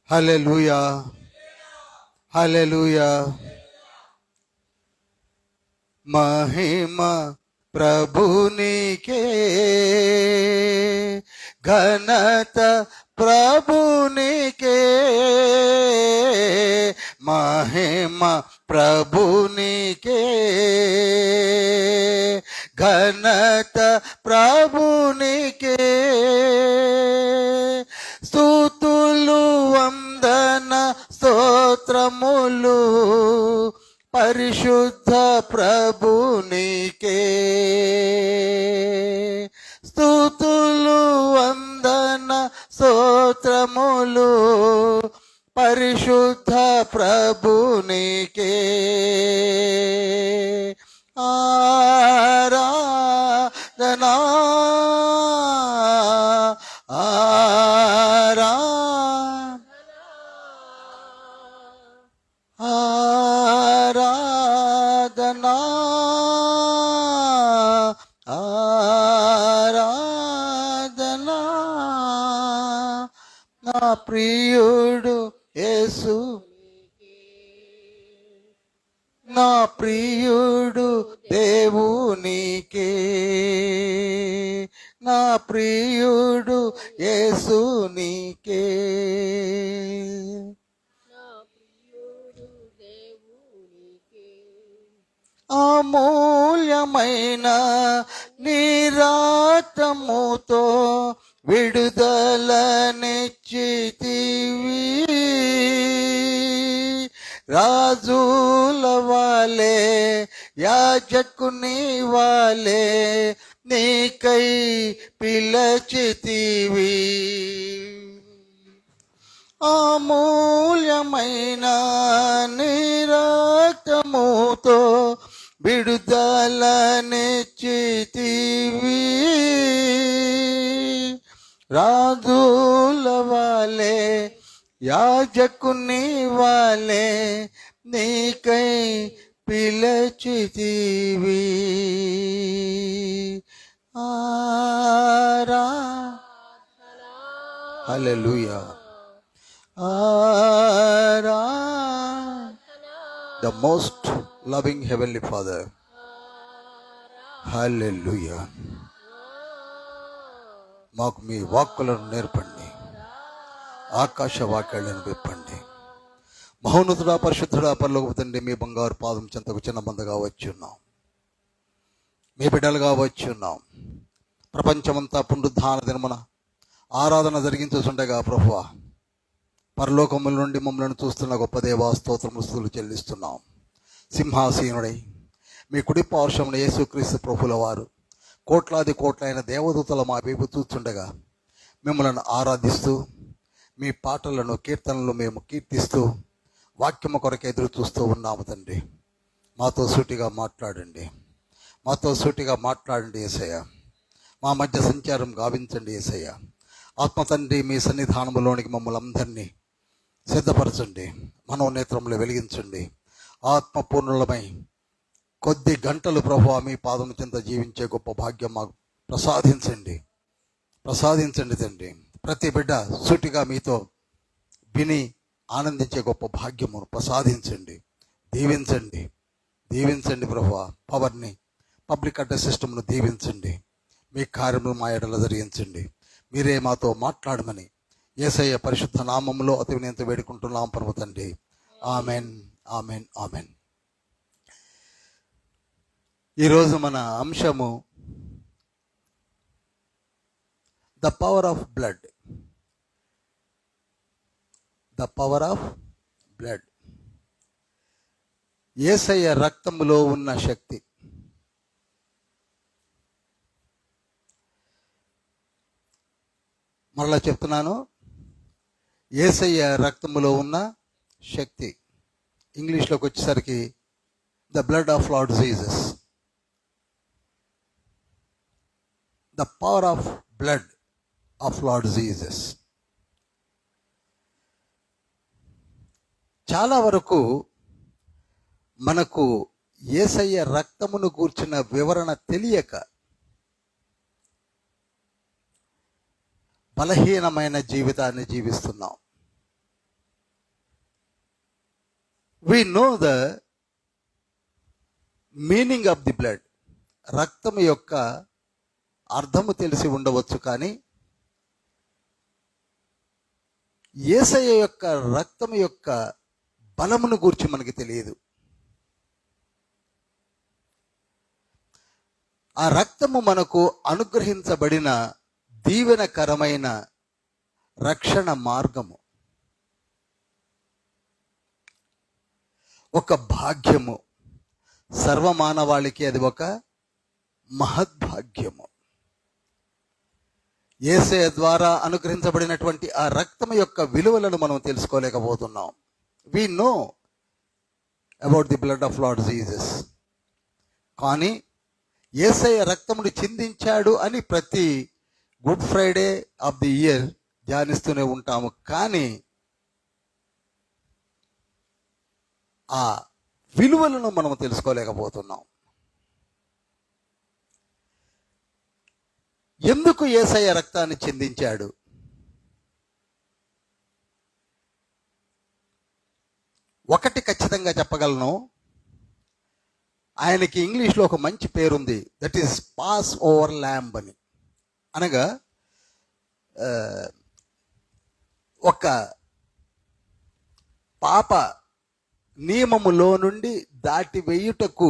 హల్లెలూయా, హల్లెలూయా. మహిమ ప్రభునికే, ఘనత ప్రభునికే, మహిమ ప్రభునికే, ఘనత ప్రభునికే, స్తుతులు వందన స్తోత్రములు పరిశుద్ధ ప్రభునికే, స్తుతులు వందన స్తోత్రములు పరిశుద్ధ ప్రభునికే, ఆరాధనా ఆరాధనా ఆరాధనా. నా ప్రియుడు యేసు, నా ప్రియుడు దేవునికే, నా ప్రియుడు యేసునికే, అమూల్యమైన నిరాతముతో విడుదలనిచ్చితివి, రాజుల వాలే యాజకుని వాలే నీకై పిలచితివి, అమూల్యమైన నిరాతముతో విడుదలనిచ్చితివి, రాజుల వాలే యాజకుని వాలే నీకై పిలచితివి, హల్లెలూయా. The most loving heavenly Father, hallelujah. మాకు మీ వాక్కులను నేర్పండి, ఆకాశ వాక్యాలను విప్పండి. మహోన్నతుడా, పరిశుద్ధుడా, పరలోకపు తండ్రి, మీ బంగారు పాదం చెంతకు చిన్న మందగా వచ్చున్నాం, మీ బిడ్డలుగా వచ్చున్నాం. ప్రపంచమంతా పునరుద్ధాన దినమున ఆరాధన జరిగించుచుండగా ప్రభువా, పరలోకముల నుండి మమ్మల్ని చూస్తున్న గొప్ప దేవా స్తోత్రములు చెల్లిస్తున్నాం. సింహాసీనుడై మీ కుడి పార్శ్వమున యేసుక్రీస్తు ప్రభుల వారు కోట్లాది కోట్లైన దేవదూతల మా వైపు చూస్తుండగా మిమ్మల్ని ఆరాధిస్తూ మీ పాటలను కీర్తనలు మేము కీర్తిస్తూ వాక్యము కొరకు ఎదురు చూస్తూ ఉన్నాము తండ్రి. మాతో సూటిగా మాట్లాడండి, మాతో సూటిగా మాట్లాడండి యేసయ్య. మా మధ్య సంచారం గావించండి యేసయ్య. ఆత్మ తండ్రి, మీ సన్నిధానములోనికి మమ్మల్ని అందరినీ సిద్ధపరచండి, మనోనేత్రములు వెలిగించండి. ఆత్మపూర్ణులమై కొద్ది గంటలు ప్రభువా మీ పాదము చెంత జీవించే గొప్ప భాగ్యం మాకు ప్రసాదించండి తండ్రి. ప్రతి బిడ్డ సూటిగా మీతో విని ఆనందించే గొప్ప భాగ్యమును ప్రసాదించండి. దీవించండి ప్రభువా. పవర్ని, పబ్లిక్ అడ్రస్ సిస్టమ్ను దీవించండి. మీ కార్యములు మా ఎడల జరిగించండి. మీరే మాతో మాట్లాడమని యేసయ్య పరిశుద్ధ నామములో అతి వినయంతో వేడుకుంటున్నాం పరమ తండ్రి. Amen, amen, amen. ఈరోజు మన అంశము the power of blood. The power of blood, Yesayya రక్తములో ఉన్న శక్తి. మరలా చెప్తున్నాను, యేసయ్య రక్తములో ఉన్న శక్తి. ఇంగ్లీష్లోకి వచ్చేసరికి the blood of Lord Jesus. The power of blood of Lord Jesus. చాలా వరకు మనకు యేసయ్య రక్తమును గూర్చిన వివరణ తెలియక బలహీనమైన జీవితాన్ని జీవిస్తున్నాం. we know the meaning of the blood. రక్తం యొక్క అర్థము తెలిసి ఉండవచ్చు, కానీ యేసయ్య యొక్క రక్తం యొక్క బలమును గురించి మనకి తెలియదు. ఆ రక్తము మనకు అనుగ్రహించబడిన దీవెనకరమైన రక్షణ మార్గము, ఒక భాగ్యము. సర్వమానవాళికి అది ఒక మహద్భాగ్యము. యేసయ్య ద్వారా అనుగ్రహించబడినటువంటి ఆ రక్తం యొక్క విలువలను మనం తెలుసుకోలేకపోతున్నాం. We know about the blood of Lord Jesus, కానీ యేసయ్య రక్తమును చిందించాడు అని ప్రతి Good Friday of the year ధ్యానిస్తూనే ఉంటాము, కానీ ఆ విలువలను మనం తెలుసుకోలేకపోతున్నాం. ఎందుకు యేసయ్య రక్తాన్ని చిందించాడు? ఒకటి ఖచ్చితంగా చెప్పగలను, ఆయనకి ఇంగ్లీష్లో ఒక మంచి పేరుంది, that is pass over lamb అని. అనగా ఒక పాప నియమములో నుండి దాటి వేయుటకు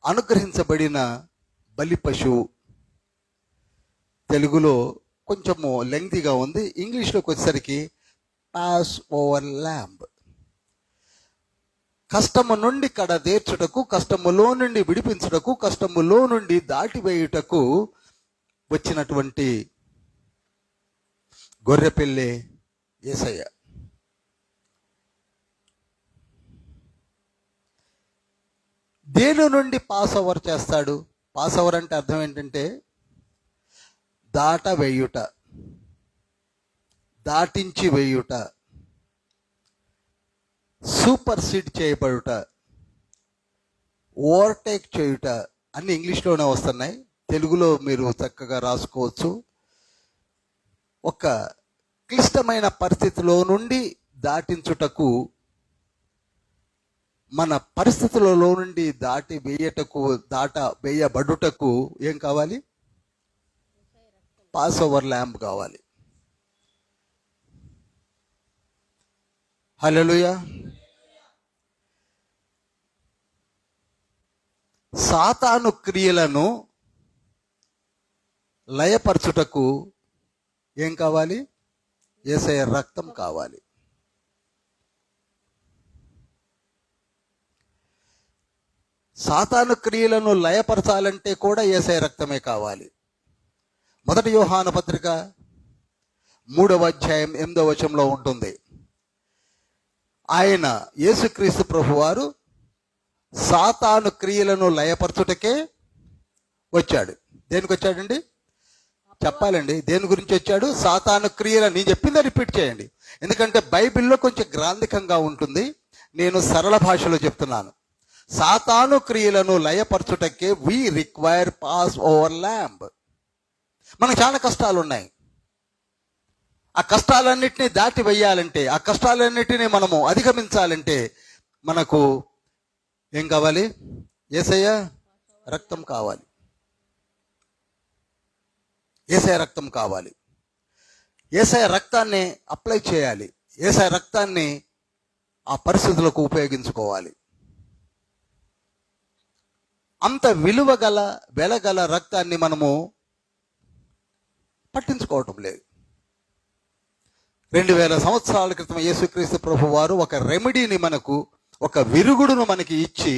అనుగ్రహించబడిన బలి పశువు. తెలుగులో కొంచెము లెంగ్తీగా ఉంది, ఇంగ్లీష్లోకి వచ్చేసరికి పాస్ ఓవర్ ల్యాంబ్. కష్టము నుండి కడదేర్చుటకు, కష్టములో నుండి విడిపించుటకు, కష్టములో నుండి దాటివేయుటకు వచ్చినటువంటి గొర్రెపిల్లే యేసయ్య. దేని నుండి పాస్ ఓవర్ చేస్తాడు? పాస్ ఓవర్ అంటే అర్థం ఏంటంటే దాట వేయుట, దాటించి వేయుట, సూపర్ సీడ్ చేయబడుట, ఓవర్టేక్ చేయుట అన్ని ఇంగ్లీష్లోనే వస్తున్నాయి. తెలుగులో మీరు చక్కగా రాసుకోవచ్చు. ఒక క్లిష్టమైన పరిస్థితిలో నుండి దాటించుటకు, మన పరిస్థితులలో నుండి దాటి వేయటకు, దాట వేయబడుటకు ఏం కావాలి? పాస్ ఓవర్ ల్యాంబ్ కావాలి. హల్లెలూయా. సాతాను క్రియలను లయపరచుటకు ఏం కావాలి? యేసయ్య రక్తం కావాలి. సాతాను క్రియలను లయపరచాలంటే కూడా యేసయ్య రక్తమే కావాలి. 1 యోహాను పత్రిక 3వ అధ్యాయం 8వ వచనంలో ఉంటుంది, ఆయన యేసుక్రీస్తు ప్రభువారు సాతాను క్రియలను లయపరచుటకే వచ్చాడు. దేనికి వచ్చాడండి? చెప్పాలండి, దేని గురించి వచ్చాడు? సాతాను క్రియలను. నేను చెప్పిందే రిపీట్ చేయండి, ఎందుకంటే బైబిల్లో కొంచెం గ్రాంధికంగా ఉంటుంది, నేను సరళ భాషలో చెప్తున్నాను. సాతాను క్రియలను లయపరచుటకే we require Passover lamb. మనకు చాలా కష్టాలు ఉన్నాయి. ఆ కష్టాలన్నిటినీ దాటి వేయాలంటే, ఆ కష్టాలన్నిటినీ మనము అధిగమించాలంటే మనకు ఏం కావాలి? యేసయ్య రక్తం కావాలి. యేసయ్య రక్తం కావాలి. యేసయ్య రక్తాన్ని అప్లై చేయాలి. యేసయ్య రక్తాన్ని ఆ పరిస్థితులకు ఉపయోగించుకోవాలి. అంత విలువ గల, వెలగల రక్తాన్ని మనము పట్టించుకోవటం లేదు. 2000 సంవత్సరాల క్రితం యేసుక్రీస్తు ప్రభు వారు ఒక రెమెడీని మనకు, ఒక విరుగుడును మనకి ఇచ్చి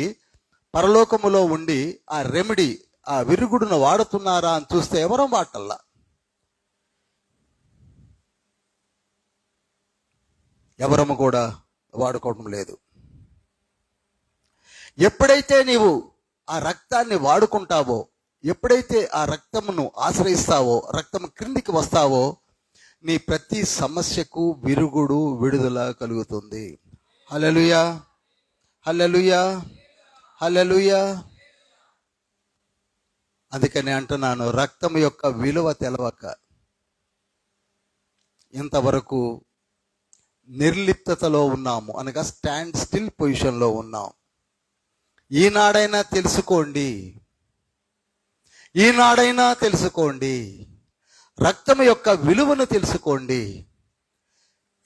పరలోకములో ఉండి ఆ రెమెడీ, ఆ విరుగుడును వాడుతున్నారా అని చూస్తే ఎవరం వాటల్లా. ఎవరము కూడా వాడుకోవడం లేదు. ఎప్పుడైతే నీవు ఆ రక్తాన్ని వాడుకుంటావో, ఎప్పుడైతే ఆ రక్తమును ఆశ్రయిస్తావో, రక్తం క్రిందికి వస్తావో, నీ ప్రతి సమస్యకు విరుగుడు, విడుదల కలుగుతుంది. హల్లెలూయా, హల్లెలూయా, హల్లెలూయా. అందుకని అంటున్నాను, రక్తం యొక్క విలువ తెలవక ఇంతవరకు నిర్లిప్తతలో ఉన్నాము, అనగా స్టాండ్ స్టిల్ పొజిషన్లో ఉన్నాం. ఈనాడైనా తెలుసుకోండి, ఈనాడైనా తెలుసుకోండి, రక్తం యొక్క విలువను తెలుసుకోండి.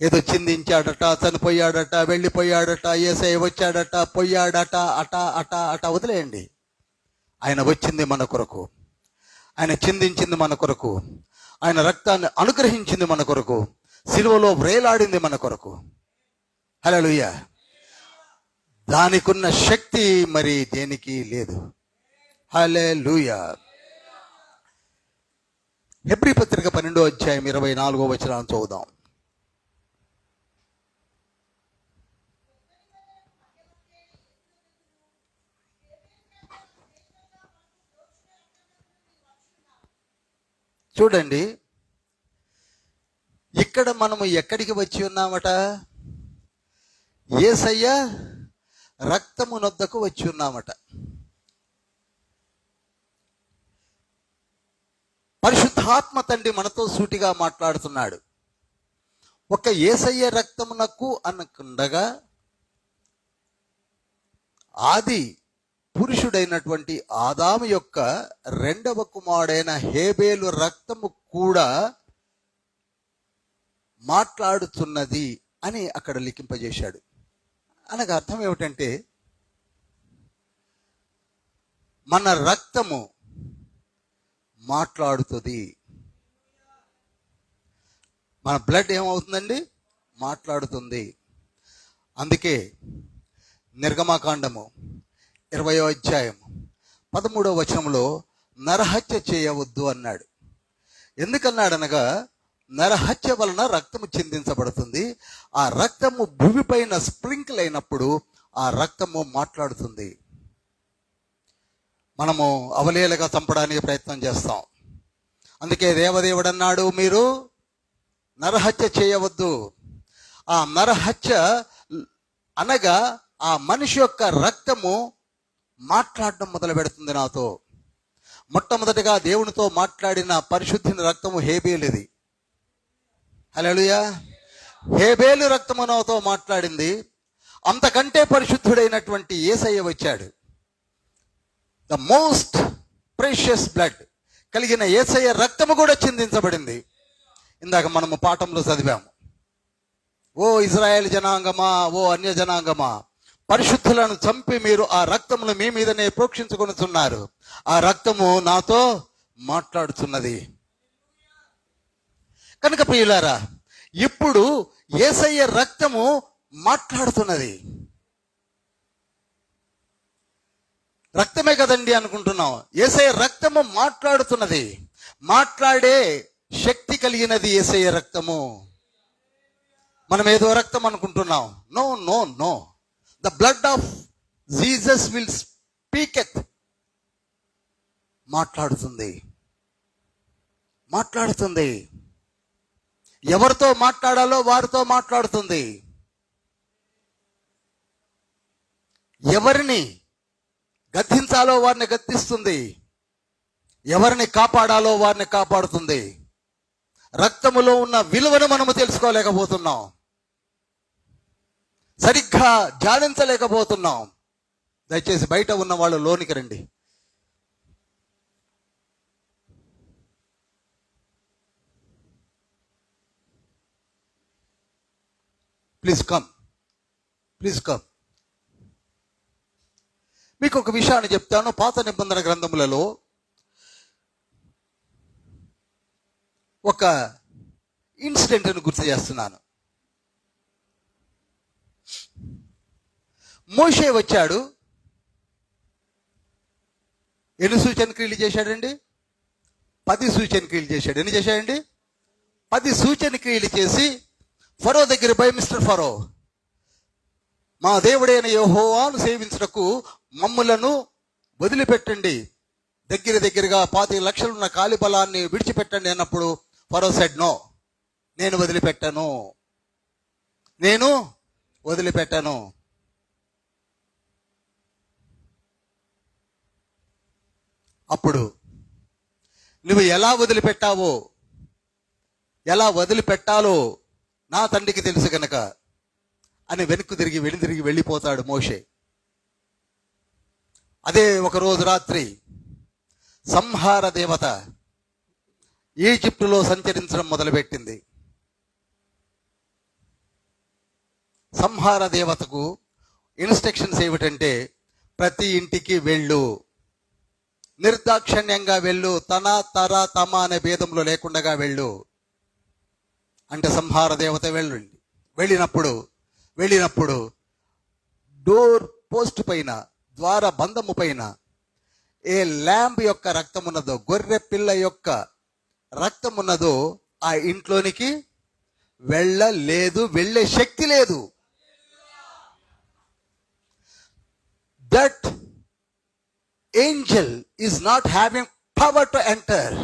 ఏదో చిందించాడట, చనిపోయాడట, వెళ్ళిపోయాడట, యేసయ్య వచ్చాడట, పోయాడట, అట అట అట వదిలేయండి. ఆయన వచ్చింది మన కొరకు, ఆయన చిందించింది మన కొరకు, ఆయన రక్తాన్ని అనుగ్రహించింది మన కొరకు, సిలువలో వ్రేలాడింది మన కొరకు. హల్లెలూయా. దానికున్న శక్తి మరి దేనికి లేదు. హల్లెలూయా. హెబ్రీ పత్రిక 12వ అధ్యాయం 24వ వచనం చదువుదాం. చూడండి, ఇక్కడ మనము ఎక్కడికి వచ్చి ఉన్నామట? యేసయ్య రక్తము నొద్దకు వచ్చి ఉన్నామట. పరిశుద్ధాత్మ తండ్రి మనతో సూటిగా మాట్లాడుతున్నాడు. ఒక యేసయ్య రక్తమునకు అనకుండగా ఆది పురుషుడైనటువంటి ఆదాము యొక్క రెండవ కుమారుడైన హేబేలు రక్తము కూడా మాట్లాడుతున్నది అని అక్కడ లిఖింపజేశాడు. అనగా అర్థం ఏమిటంటే, మన రక్తము మాట్లాడుతుంది. మన బ్లడ్ ఏమవుతుందండి? మాట్లాడుతుంది. అందుకే నిర్గమకాండము 20వ అధ్యాయం 13వ వచనంలో నరహత్య చేయవద్దు అన్నాడు. ఎందుకన్నాడనగా, నరహత్య వలన రక్తము చిందించబడుతుంది. ఆ రక్తము భూమిపైన స్ప్రింకిల్ అయినప్పుడు ఆ రక్తము మాట్లాడుతుంది. మనము అవలీలగా చంపడానికి ప్రయత్నం చేస్తాం. అందుకే దేవదేవుడు అన్నాడు, మీరు నరహత్య చేయవద్దు. ఆ నరహత్య అనగా ఆ మనిషి యొక్క రక్తము మాట్లాడడం మొదలు పెడుతుంది నాతో. మొట్టమొదటిగా దేవునితో మాట్లాడిన పరిశుద్ధిని రక్తము హేబేలుది. హల్లెలూయా. హేబేలు రక్తము నాతో మాట్లాడింది. అంతకంటే పరిశుద్ధుడైనటువంటి యేసయ్య వచ్చాడు. ద మోస్ట్ ప్రెషియస్ బ్లడ్ కలిగిన యేసయ్య రక్తము కూడా చిందించబడింది. ఇందాక మనము పాఠంలో చదివాము. ఓ ఇజ్రాయేల్ జనాంగమా, ఓ అన్య జనాంగమా, పరిశుద్ధులను చంపి మీరు ఆ రక్తమును మీ మీదనే ప్రోక్షించుకొనుచున్నారు. ఆ రక్తము నాతో మాట్లాడుతున్నది. కనుక ప్రియులారా, ఇప్పుడు యేసయ్య రక్తము మాట్లాడుతున్నది. రక్తమే కదండి అనుకుంటున్నాం. యేసయ్య రక్తము మాట్లాడుతున్నది. మాట్లాడే శక్తి కలిగినది యేసయ్య రక్తము. మనం ఏదో రక్తం అనుకుంటున్నాం. No no no. The blood of Jesus will speaketh. మాట్లాడుతుంది, మాట్లాడుతుంది. ఎవరితో మాట్లాడాలో వారితో మాట్లాడుతుంది. ఎవరిని గద్దించాలో వారిని గద్దిస్తుంది. ఎవరిని కాపాడాలో వారిని కాపాడుతుంది. రక్తములో ఉన్న విలువను మనము తెలుసుకోలేకపోతున్నాం. సరిగ్గా ధ్యానించలేకపోతున్నాం. దయచేసి బయట ఉన్న వాళ్ళు లోనికి రండి. Please come, please come. మీకు ఒక విషయాన్ని చెప్తాను. పాత నిబంధన గ్రంథములలో ఒక ఇన్సిడెంట్ను గుర్తు చేస్తున్నాను. మోషే వచ్చాడు. ఎన్ని సూచన క్రియలు చేశాడండి? 10 సూచన క్రియలు చేశాడు. ఎన్ని చేశాడండి? 10 సూచన క్రియలు చేసి ఫరో దగ్గర పోయి, మిస్టర్ ఫరో, మా దేవుడైన యెహోవాను సేవించుటకు మమ్ములను వదిలిపెట్టండి, దగ్గరగా 25 లక్షలు ఉన్న కాలి బలాన్ని విడిచిపెట్టండి అన్నప్పుడు ఫరో సెడ్ నో, నేను వదిలిపెట్టను, నేను వదిలిపెట్టను. అప్పుడు నువ్వు ఎలా వదిలిపెట్టావో, ఎలా వదిలిపెట్టాలో నా తండ్రికి తెలుసు గనక అని వెనుక్కు తిరిగి వెళ్ళిపోతాడు మోషే. అదే ఒక రోజు రాత్రి సంహార దేవత ఈజిప్టులో సంచరించడం మొదలుపెట్టింది. సంహార దేవతకు ఇన్స్ట్రక్షన్స్ ఏమిటంటే, ప్రతి ఇంటికి వెళ్ళు, నిర్దాక్షణ్యంగా వెళ్ళు, తన తర తమ అనే భేదంలో లేకుండా వెళ్ళు అంటే సంహార దేవత వెళ్ళినప్పుడు డోర్ పోస్ట్ పైన, ద్వార బంధము పైన ఏ ల్యాంబ్ యొక్క రక్తం ఉన్నదో, గొర్రె పిల్ల యొక్క రక్తం ఉన్నదో ఆ ఇంట్లోనికి వెళ్ళలేదు, వెళ్ళే శక్తి లేదు. That Angel is not having power to enter.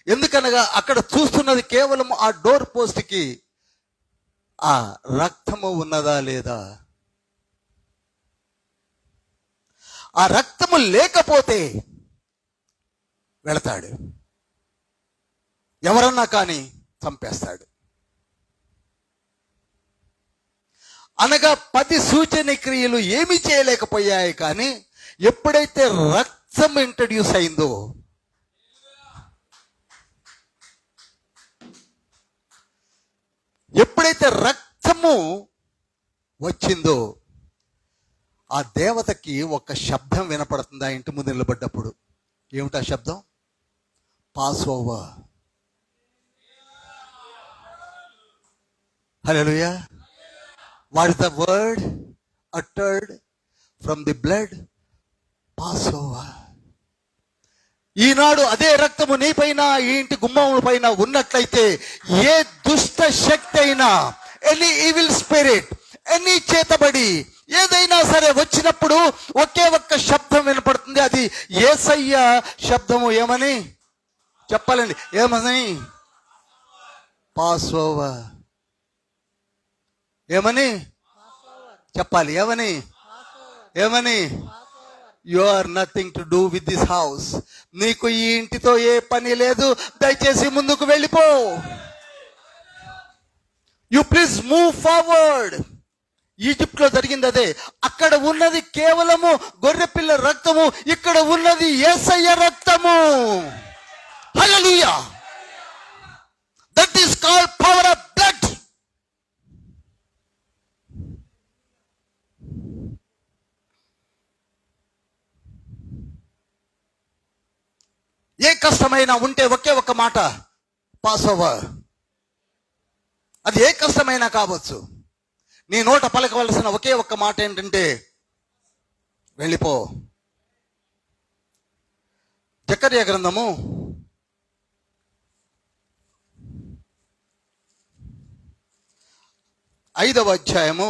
ఎందుకనగా అక్కడ చూస్తున్నది కేవలం ఆ డోర్ పోస్ట్కి ఆ రక్తము ఉన్నదా లేదా. ఆ రక్తము లేకపోతే వెళతాడు, ఎవరన్నా కానీ చంపేస్తాడు. అనగా 10 సూచన క్రియలు ఏమీ చేయలేకపోయాయి. కానీ ఎప్పుడైతే రక్తం ఇంట్రడ్యూస్ అయిందో, ఎప్పుడైతే రక్తము వచ్చిందో, ఆ దేవతకి ఒక శబ్దం వినపడుతుంది ఆ ఇంటి ముందు నిలబడ్డప్పుడు. ఏమిటా శబ్దం? Passover. Hallelujah. What is the word uttered from the blood? Passover. ఈనాడు అదే రక్తము నీ పైన, ఈ ఇంటి గుమ్మముల పైన ఉన్నట్లయితే, ఏ దుష్ట శక్తి అయినా, ఎనీ ఈవిల్ స్పిరిట్, ఎనీ చేతబడి ఏదైనా సరే వచ్చినప్పుడు ఒకే ఒక్క శబ్దం వినపడుతుంది. అది యేసయ్య శబ్దము. ఏమని చెప్పాలండి? ఏమని? Pass over. ఏమని చెప్పాలి? ఏమని? You are nothing to do with this house. నీకు ఈ ఇంటితో ఏ పని లేదు, దయచేసి ముందుకు వెళ్ళిపో. You please move forward. Egypt లో జరిగింది అదే. అక్కడ ఉన్నది కేవలము గొర్రెపిల్ల రక్తము, ఇక్కడ ఉన్నది యేసయ్య రక్తము. Hallelujah. That is called power of blood. ఏ కష్టమైనా ఉంటే ఒకే ఒక్క మాట, పాస్ ఓవర్. అది ఏ కష్టమైనా కావచ్చు. నీ నోట పలకవలసిన ఒకే ఒక్క మాట ఏంటంటే, వెళ్ళిపో. జకర్యా గ్రంథము 5వ అధ్యాయము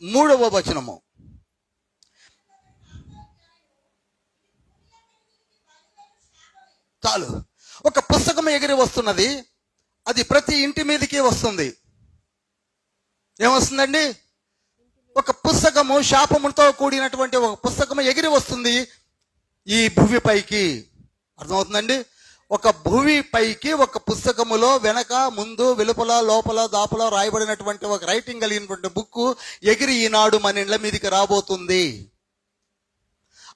3వ వచనము. చాలు. ఒక పుస్తకం ఎగిరి వస్తున్నది, అది ప్రతి ఇంటి మీదకి వస్తుంది. ఏమొస్తుందండి? ఒక పుస్తకము, శాపముతో కూడినటువంటి ఒక పుస్తకము ఎగిరి వస్తుంది ఈ భూమిపైకి. అర్థమవుతుందండి? ఒక భూమి పైకి ఒక పుస్తకములో వెనక ముందు వెలుపల లోపల దాపల రాయబడినటువంటి ఒక రైటింగ్ కలిగినటువంటి బుక్ ఎగిరి ఈనాడు మన ఇండ్ల మీదకి రాబోతుంది.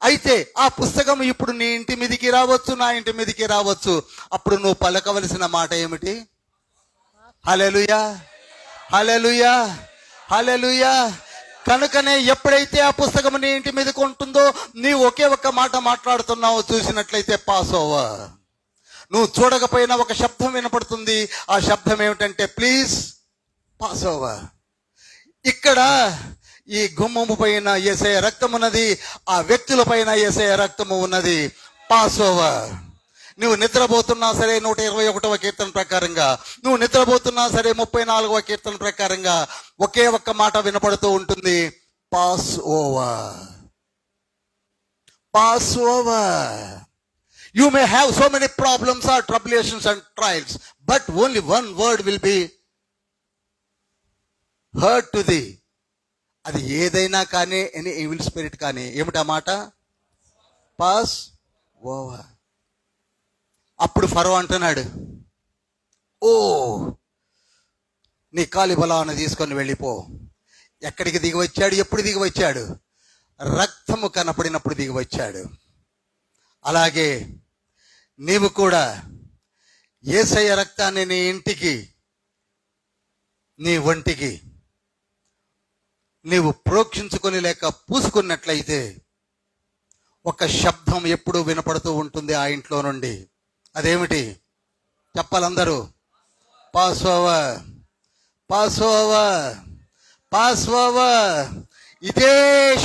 అయితే ఆ పుస్తకం ఇప్పుడు నీ ఇంటి మీదకి రావచ్చు, నా ఇంటి మీదకి రావచ్చు. అప్పుడు నువ్వు పలకవలసిన మాట ఏమిటి? హల్లెలూయా, హల్లెలూయా, హల్లెలూయా. కనుకనే ఎప్పుడైతే ఆ పుస్తకం నీ ఇంటి మీదకి ఉంటుందో, నీవు ఒకే ఒక్క మాట మాట్లాడుతున్నావు. చూసినట్లయితే పాస్ ఓవర్. నువ్వు చూడకపోయినా ఒక శబ్దం వినపడుతుంది. ఆ శబ్దం ఏమిటంటే, ప్లీజ్ పాస్ ఓవర్. ఇక్కడ ఈ గుమ్మము పైన యేసయ్య రక్తం ఉన్నది, ఆ వ్యక్తుల పైన యేసయ్య రక్తము ఉన్నది. Pass over. నువ్వు నిద్రపోతున్నా సరే 121వ కీర్తన ప్రకారంగా, నువ్వు నిద్రపోతున్నా సరే 34వ కీర్తన ప్రకారంగా ఒకే ఒక్క మాట వినపడుతూ ఉంటుంది, pass over, pass over. You may have so many problems or tribulations and trials, but only one word will be heard to thee. అది ఏదైనా కానీ, ఎనీ ఈవిల్ స్పిరిట్ కానీ, ఏమిటా మాట? Pass over. అప్పుడు ఫరో అంటున్నాడు, ఓ, నీ కాలి బలాన్ని తీసుకొని వెళ్ళిపో. ఎక్కడికి దిగి వచ్చాడు? ఎప్పుడు దిగి వచ్చాడు? రక్తము కనపడినప్పుడు దిగి వచ్చాడు. అలాగే నీవు కూడా యేసయ్య రక్తాన్ని నీ ఇంటికి, నీ ఒంటికి నీవు ప్రోక్షించుకొని లేక పూసుకున్నట్లయితే ఒక శబ్దం ఎప్పుడూ వినపడుతూ ఉంటుంది ఆ ఇంట్లో నుండి. అదేమిటి చెప్పాలందరూ? పాస్ఓవర్, పాస్ఓవర్, పాస్ఓవర్. ఇదే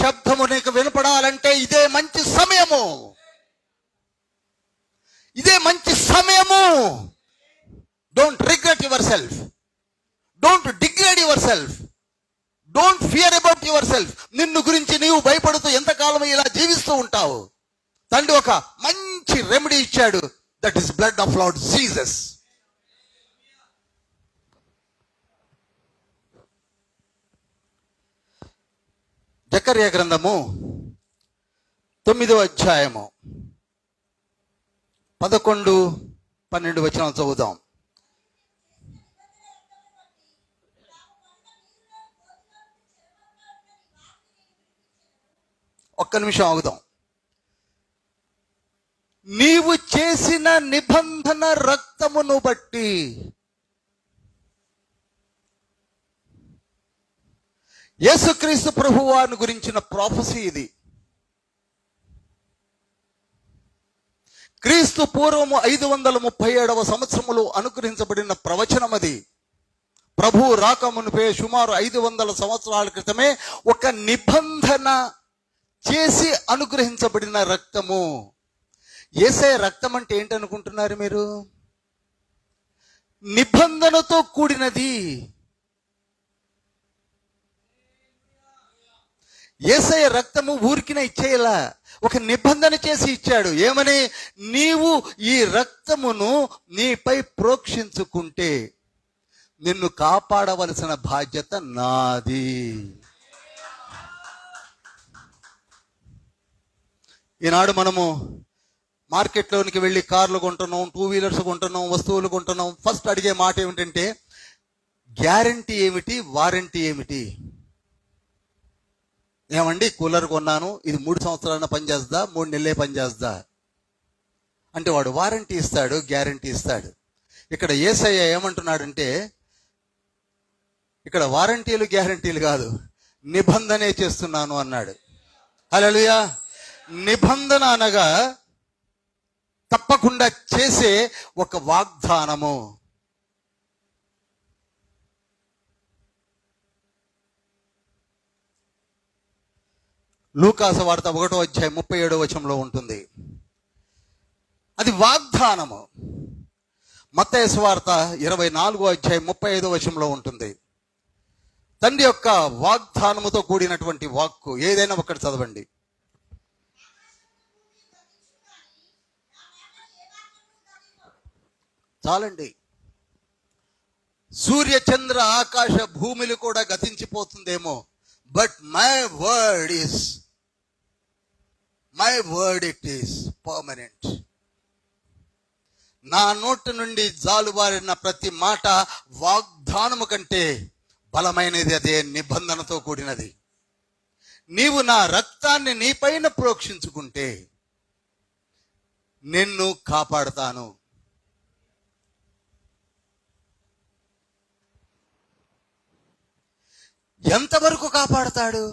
శబ్దము నీకు వినపడాలంటే ఇదే మంచి సమయము, ఇదే మంచి సమయము. Don't regret your self, don't degrade your self, don't fear about your self. నిన్ను గురించి నీవు భయపడుతూ ఎంతకాలం ఇలా జీవిస్తూ ఉంటావు? తండ్రి ఒక మంచి రెమెడీ ఇచ్చాడు. That is blood of Lord Jesus. జకర్యా గ్రంథము 9వ అధ్యాయము 11, 12 వచనాలు చదువుదాం. ఒక్క నిమిషం ఆగుదాం. నీవు చేసిన నిబంధన రక్తమును బట్టి, యేసుక్రీస్తు ప్రభువాని గురించిన ప్రాఫెసీ ఇది. క్రీస్తు పూర్వము 537వ సంవత్సరములో అనుగ్రహించబడిన ప్రవచనం అది. ప్రభు రాకమునిపే సుమారు 500 సంవత్సరాల క్రితమే ఒక నిబంధన చేసి అనుగ్రహించబడిన రక్తము. యేసయ్య రక్తం అంటే ఏంటనుకుంటున్నారు మీరు? నిబంధనతో కూడినది. యేసయ్య రక్తము ఊరికినే ఇచ్చేయలా, ఒక నిబంధన చేసి ఇచ్చాడు. ఏమని? నీవు ఈ రక్తమును నీపై ప్రోక్షించుకుంటే నిన్ను కాపాడవలసిన బాధ్యత నాది. ఈనాడు మనము మార్కెట్లోనికి వెళ్ళి కార్లు కొంటున్నాం, 2 వీలర్స్ కొంటున్నాం, వస్తువులు కొంటున్నాం. ఫస్ట్ అడిగే మాట ఏమిటంటే గ్యారంటీ ఏమిటి, వారంటీ ఏమిటి? ఏమండి కూలర్ కొన్నాను, ఇది 3 సంవత్సరాల పనిచేస్తుందా, 3 నెలలే పనిచేస్తుందా అంటే వాడు వారంటీ ఇస్తాడు, గ్యారంటీ ఇస్తాడు. ఇక్కడ యేసయ్య ఏమంటున్నాడంటే ఇక్కడ వారంటీలు గ్యారంటీలు కాదు, నిబంధనే చేస్తున్నాను అన్నాడు. హల్లెలూయా. నిబంధన అనగా తప్పకుండా చేసే ఒక వాగ్దానము. లూకాసు వార్త 1వ అధ్యాయం 37వ వచనంలో ఉంటుంది. అది వాగ్దానము. మత్తయి సువార్త 24వ అధ్యాయం 35వ వచనంలో ఉంటుంది. తండ్రి యొక్క వాగ్దానముతో కూడినటువంటి వాక్కు ఏదైనా ఒకటి చదవండి. చాలండి. సూర్య చంద్ర ఆకాశ భూమిలు కూడా గతించిపోతుందేమో, but my word it is permanent. నా నోటి నుండి జాలువారిన ప్రతి మాట వాగ్దానము కంటే బలమైనది. అదే నిబంధనతో కూడినది. నీవు నా రక్తాన్ని నీపైన ప్రోక్షించుకుంటే నిన్ను కాపాడుతాను. ఎంతవరకు కాపాడతాడు?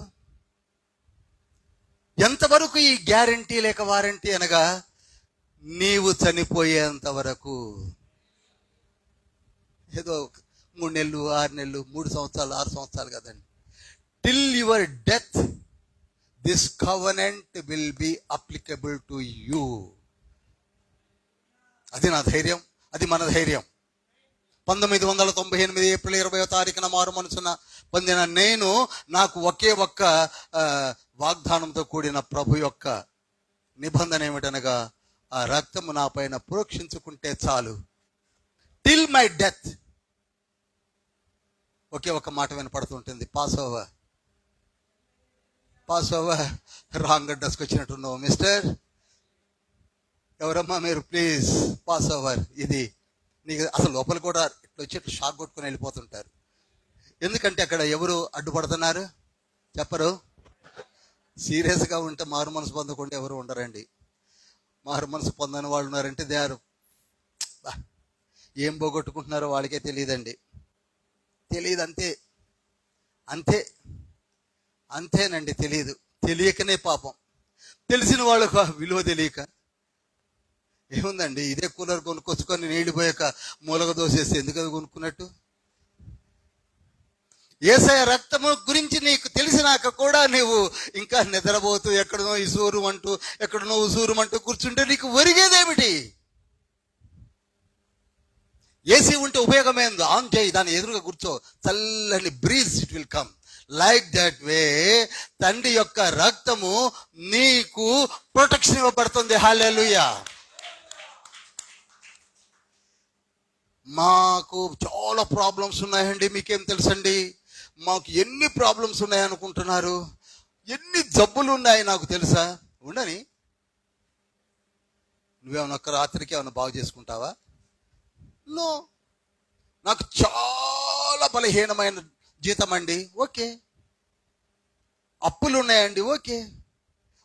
ఎంతవరకు ఈ గ్యారంటీ లేక వారంటీ అనగా నీవు చనిపోయేంత వరకు. ఏదో 3 నెలలు, 6 నెలలు, 3 సంవత్సరాలు, 6 సంవత్సరాలు కదండి. Till your death this covenant will be applicable to you. అది నా ధైర్యం, అది మన ధైర్యం. 1998 ఏప్రిల్ 20వ తారీఖున మారు మనసున పొందిన నేను, నాకు ఒకే ఒక్క వాగ్దానంతో కూడిన ప్రభు యొక్క నిబంధన ఏమిటనగా ఆ రక్తము నా పైన ప్రోక్షించుకుంటే చాలు. Till my death. ఒకే ఒక మాట వినపడుతుంటుంది, Passover. Passover. Wrong అడ్రస్కి వచ్చినట్టున్నావు మిస్టర్. ఎవరమ్మా మీరు? Please Passover. ఇది నీకు అసలు లోపల కూడా ఇట్లా వచ్చి షాక్ కొట్టుకొని వెళ్ళిపోతుంటారు. ఎందుకంటే అక్కడ ఎవరు అడ్డుపడుతున్నారు చెప్పరు. సీరియస్గా ఉంటే మారు మనసు పొందకుండా ఎవరు ఉండరండి. మారు మనసు పొందని వాళ్ళు ఉన్నారంటే దే ఆర్ ఏం పోగొట్టుకుంటున్నారో వాళ్ళకే తెలియదండి. తెలియదు, అంతే అంతే అంతేనండి. తెలియకనే పాపం. తెలిసిన వాళ్ళకు విలువ తెలియక ఏముందండి, ఇదే కూలర్ కొనుక్కొచ్చుకొని నీళ్ళు పోయాక మూలక దోసేస్తే ఎందుకు అది కొనుక్కున్నట్టు? యేసయ్య రక్తము గురించి నీకు తెలిసినాక కూడా నీవు ఇంకా నిద్రపోతూ ఎక్కడనో ఉసూరుమంటూ కూర్చుంటే నీకు ఒరిగేదేమిటి? ఏసీ ఉంటే ఉపయోగమేందో, ఆన్ చేయి, దాని ఎదురుగా కూర్చో, చల్లని breeze it will come. Like that way తండ్రి యొక్క రక్తము నీకు ప్రొటెక్షన్ ఇవ్వబడుతుంది. హల్లెలూయా. మాకు చాలా ప్రాబ్లమ్స్ ఉన్నాయండి. మీకేం తెలుసండి? మాకు ఎన్ని ప్రాబ్లమ్స్ ఉన్నాయనుకుంటున్నారు? ఎన్ని జబ్బులు ఉన్నాయి నాకు తెలుసా? ఉండని. నువ్వేమన్నా ఒక్క రాత్రికి ఏమన్నా బాగు చేసుకుంటావా? నో. నాకు చాలా బలహీనమైన జీతం అండి, ఓకే. అప్పులు ఉన్నాయండి, ఓకే.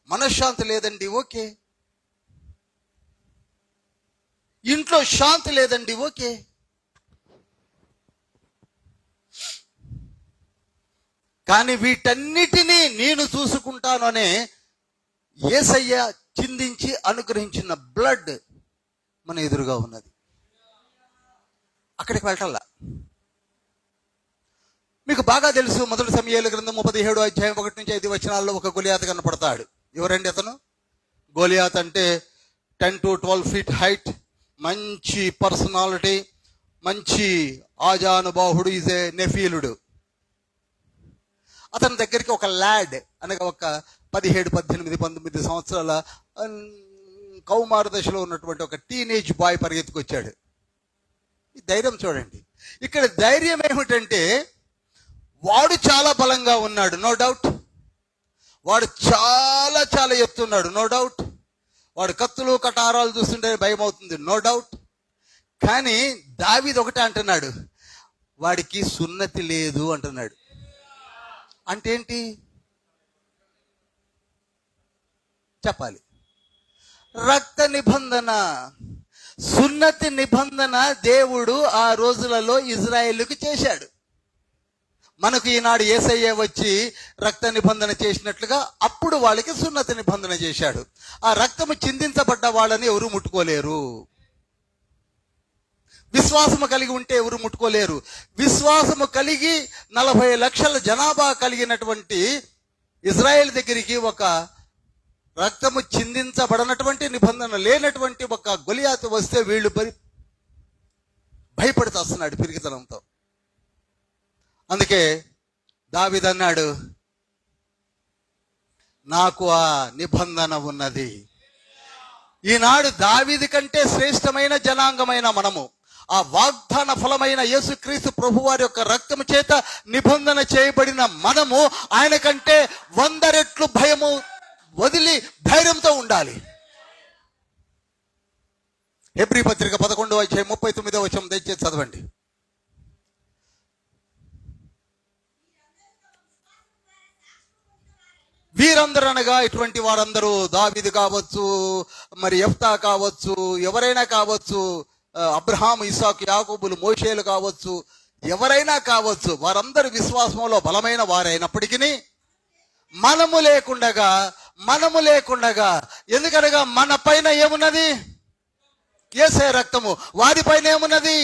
మనశ్శాంతి లేదండి, ఓకే. ఇంట్లో శాంతి లేదండి, ఓకే. కానీ వీటన్నిటినీ నేను చూసుకుంటాను అనే యేసయ్య చిందించి అనుగ్రహించిన బ్లడ్ మన ఎదురుగా ఉన్నది. అక్కడికి వెళ్ళటల్లా. మీకు బాగా తెలుసు, మొదటి సమూయేలు గ్రంథం 17వ అధ్యాయం 1-5 ఒక గొలియాతు కనపడతాడు. ఎవరండి అతను? గొలియాత్ అంటే 10 to 12 feet హైట్, మంచి పర్సనాలిటీ, మంచి ఆజానుబాహుడు, ఈజ్ ఏ నెఫీలుడు. అతని దగ్గరికి ఒక ల్యాడ్ అనగా ఒక 17, 18, 19 సంవత్సరాల కౌమార దశలో ఉన్నటువంటి ఒక టీనేజ్ బాయ్ పరిగెత్తుకొచ్చాడు. ఈ ధైర్యం చూడండి. ఇక్కడ ధైర్యం ఏమిటంటే వాడు చాలా బలంగా ఉన్నాడు, నో డౌట్. వాడు చాలా చాలా ఎత్తున్నాడు, నో డౌట్. వాడు కత్తులు కటారాలు చూస్తుంటే భయం అవుతుంది, నో డౌట్. కానీ దావీదు ఒకటే అంటున్నాడు, వాడికి సున్నతి లేదు అంటున్నాడు. అంటే ఏంటి చెప్పాలి? రక్త నిబంధన, సున్నతి నిబంధన దేవుడు ఆ రోజులలో ఇజ్రాయేలుకు చేశాడు. మనకు ఈనాడు యేసయ్య వచ్చి రక్త నిబంధన చేసినట్లుగా అప్పుడు వాళ్ళకి సున్నతి నిబంధన చేశాడు. ఆ రక్తము చిందించబడ్డ వాళ్ళని ఎవరు ముట్టుకోలేరు. విశ్వాసము కలిగి ఉంటే ఎవరు ముట్టుకోలేరు. విశ్వాసము కలిగి 40 లక్షల జనాభా కలిగినటువంటి ఇజ్రాయెల్ దగ్గరికి ఒక రక్తము చిందించబడినటువంటి నిబంధన లేనటువంటి ఒక గొలియాతు వస్తే వీళ్ళు భయపడుతూ వస్తున్నాడు పిరికితనంతో. అందుకే దావీదు అన్నాడు, నాకు ఆ నిబంధన ఉన్నది. ఈనాడు దావీదు కంటే శ్రేష్టమైన జనాంగమైన మనము ఆ వాగ్దాన ఫలమైన యేసుక్రీస్తు ప్రభువారి యొక్క రక్తము చేత నిబంధన చేయబడిన మనము ఆయన కంటే 100 రెట్లు భయము వదిలి ధైర్యంతో ఉండాలి. హెబ్రీ పత్రిక 11వ అధ్యాయం 39వ వచనం దయచేసి చదవండి. వీరందరూ అనగా ఇటువంటి వారందరూ, దావీదు కావచ్చు, మరి యెఫ్తా కావచ్చు, ఎవరైనా కావచ్చు, అబ్రహాం, ఇస్సాకు, యాకోబులు, మోషేలు కావచ్చు, ఎవరైనా కావచ్చు, వారందరూ విశ్వాసంలో బలమైన వారైనప్పటికీ మనము లేకుండగా ఎందుకనగా మన పైన ఏమున్నది? యేసయ్య రక్తము. వారిపైన ఏమున్నది?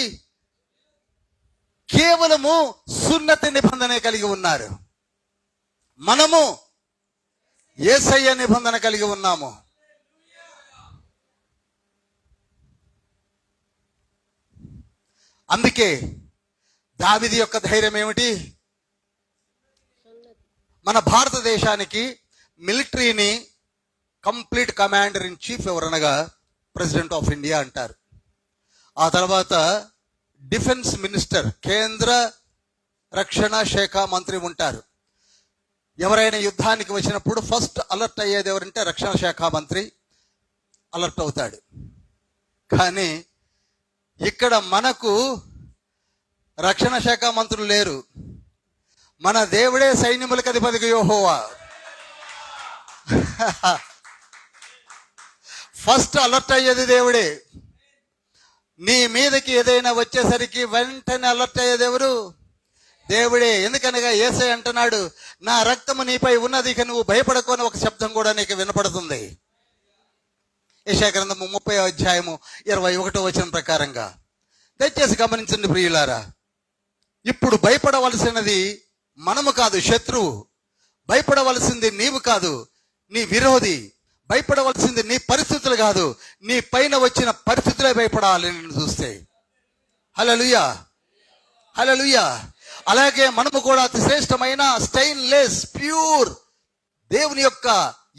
కేవలము సున్నతి నిబంధన కలిగి ఉన్నారు. మనము యేసయ్య నిబంధన కలిగి ఉన్నాము. అందుకే దావీదు యొక్క ధైర్యం ఏమిటి? మన భారతదేశానికి మిలిటరీని కంప్లీట్ కమాండర్ ఇన్ చీఫ్ ఎవరనగా ప్రెసిడెంట్ ఆఫ్ ఇండియా అంటారు. ఆ తర్వాత డిఫెన్స్ మినిస్టర్, కేంద్ర రక్షణ శాఖ మంత్రి ఉంటారు. ఎవరైనా యుద్ధానికి వచ్చినప్పుడు ఫస్ట్ అలర్ట్ అయ్యేది ఎవరంటే రక్షణ శాఖ మంత్రి అలర్ట్ అవుతాడు. కానీ ఇక్కడ మనకు రక్షణ శాఖ మంత్రులు లేరు. మన దేవుడే సైన్యములకు అధిపతిగా యెహోవా. ఫస్ట్ అలర్ట్ అయ్యేది దేవుడే. నీ మీదకి ఏదైనా వచ్చేసరికి వెంటనే అలర్ట్ అయ్యేది ఎవరు? దేవుడే. ఎందుకనగా యేసయ్య అంటున్నాడు, నా రక్తము నీపై ఉన్నది, ఇక నువ్వు భయపడకు అని ఒక శబ్దం కూడా నీకు వినపడుతుంది. యెషయా గ్రంథము 30:21 ప్రకారంగా. దయచేసి గమనించండి ప్రియులారా, ఇప్పుడు భయపడవలసినది మనము కాదు, శత్రువు. భయపడవలసింది నీవు కాదు, నీ విరోధి. భయపడవలసింది నీ పరిస్థితులు కాదు, నీ పైన వచ్చిన పరిస్థితులే భయపడాలి నిన్ను చూస్తే. హల్లెలూయా, హల్లెలూయా. అలాగే మనము కూడా అతి శ్రేష్టమైన స్టెయిన్లెస్ ప్యూర్ దేవుని యొక్క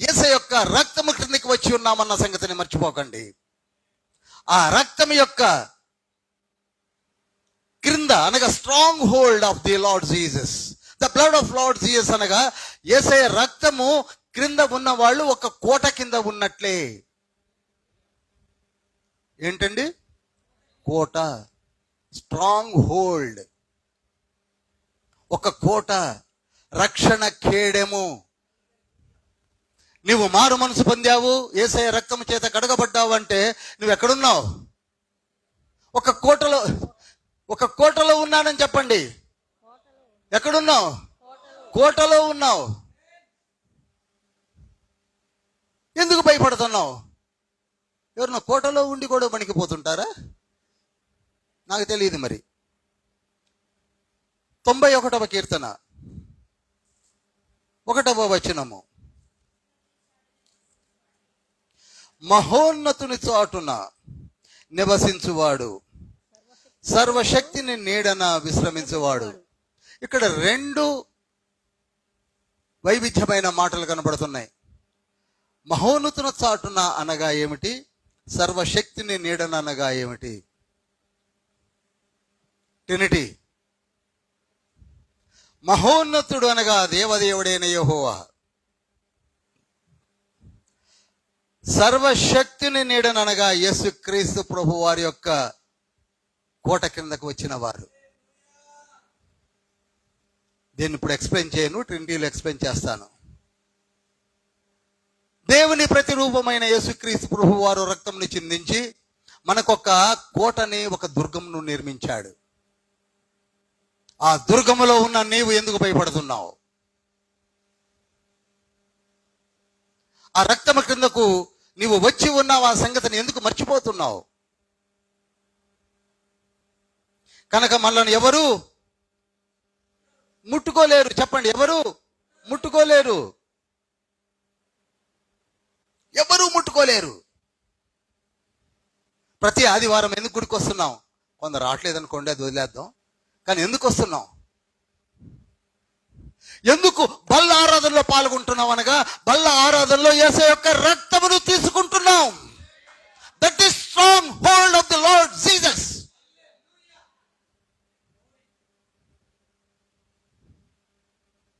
యేసయ్య యొక్క రక్తము క్రిందికి వచ్చి ఉన్నామన్న సంగతిని మర్చిపోకండి. ఆ రక్తం యొక్క క్రింద అనగా strong hold of the Lord Jesus, the blood of Lord Jesus అనగా యేసయ్య రక్తము క్రింద ఉన్న వాళ్ళు ఒక కోట కింద ఉన్నట్లే. ఏంటండి? కోట, స్ట్రాంగ్ హోల్డ్, ఒక కోట, రక్షణ కేడెము. నువ్వు మారు మనసు పొందావు, యేసయ్య రక్తము చేత కడగబడ్డావు అంటే నువ్వు ఎక్కడున్నావు? ఒక కోటలో ఉన్నానని చెప్పండి. ఎక్కడున్నావు? కోటలో ఉన్నావు. ఎందుకు భయపడుతున్నావు? ఎవరన్నా కోటలో ఉండి కూడా వణికిపోతుంటారా? నాకు తెలియదు మరి. 91వ కీర్తన 1వ వచనము, మహోన్నతుని చాటున నివసించువాడు, సర్వశక్తిని నీడన విశ్రమించువాడు. ఇక్కడ రెండు వైవిధ్యమైన మాటలు కనబడుతున్నాయి. మహోన్నతున చాటున అనగా ఏమిటి? సర్వశక్తిని నీడన అనగా ఏమిటి? ట్రినిటీ. మహోన్నతుడు అనగా దేవదేవుడైన యెహోవా, సర్వశక్తిని నీడననగా యేసుక్రీస్తు ప్రభు వారి యొక్క కోట కిందకు వచ్చిన వారు. దీన్ని ఇప్పుడు ఎక్స్ప్లెయిన్ చేయను, ట్రినిటీలో ఎక్స్ప్లెయిన్ చేస్తాను. దేవుని ప్రతిరూపమైన యేసుక్రీస్తు ప్రభు వారు రక్తంని చిందించి మనకొక కోటని, ఒక దుర్గమును నిర్మించాడు. ఆ దుర్గములో ఉన్న నీవు ఎందుకు భయపడుతున్నావు? ఆ రక్తము క్రిందకు నీవు వచ్చి ఉన్నావు, ఆ సంగతిని ఎందుకు మర్చిపోతున్నావు? కనుక మనల్ని ఎవరు ముట్టుకోలేరు. చెప్పండి, ఎవరు ముట్టుకోలేరు? ఎవరు ముట్టుకోలేరు. ప్రతి ఆదివారం ఎందుకు గుడికి వస్తున్నాం? కొందరు రావట్లేదనుకోండి, అది వదిలేద్దాం. కానీ ఎందుకు వస్తున్నాం? ఎందుకు బల్ల ఆరాధనలో పాల్గొంటున్నాం అనగా, బల్ల ఆరాధనలో యేసయ్య యొక్క రక్తమును తీసుకుంటున్నాం. That is stronghold of the Lord Jesus.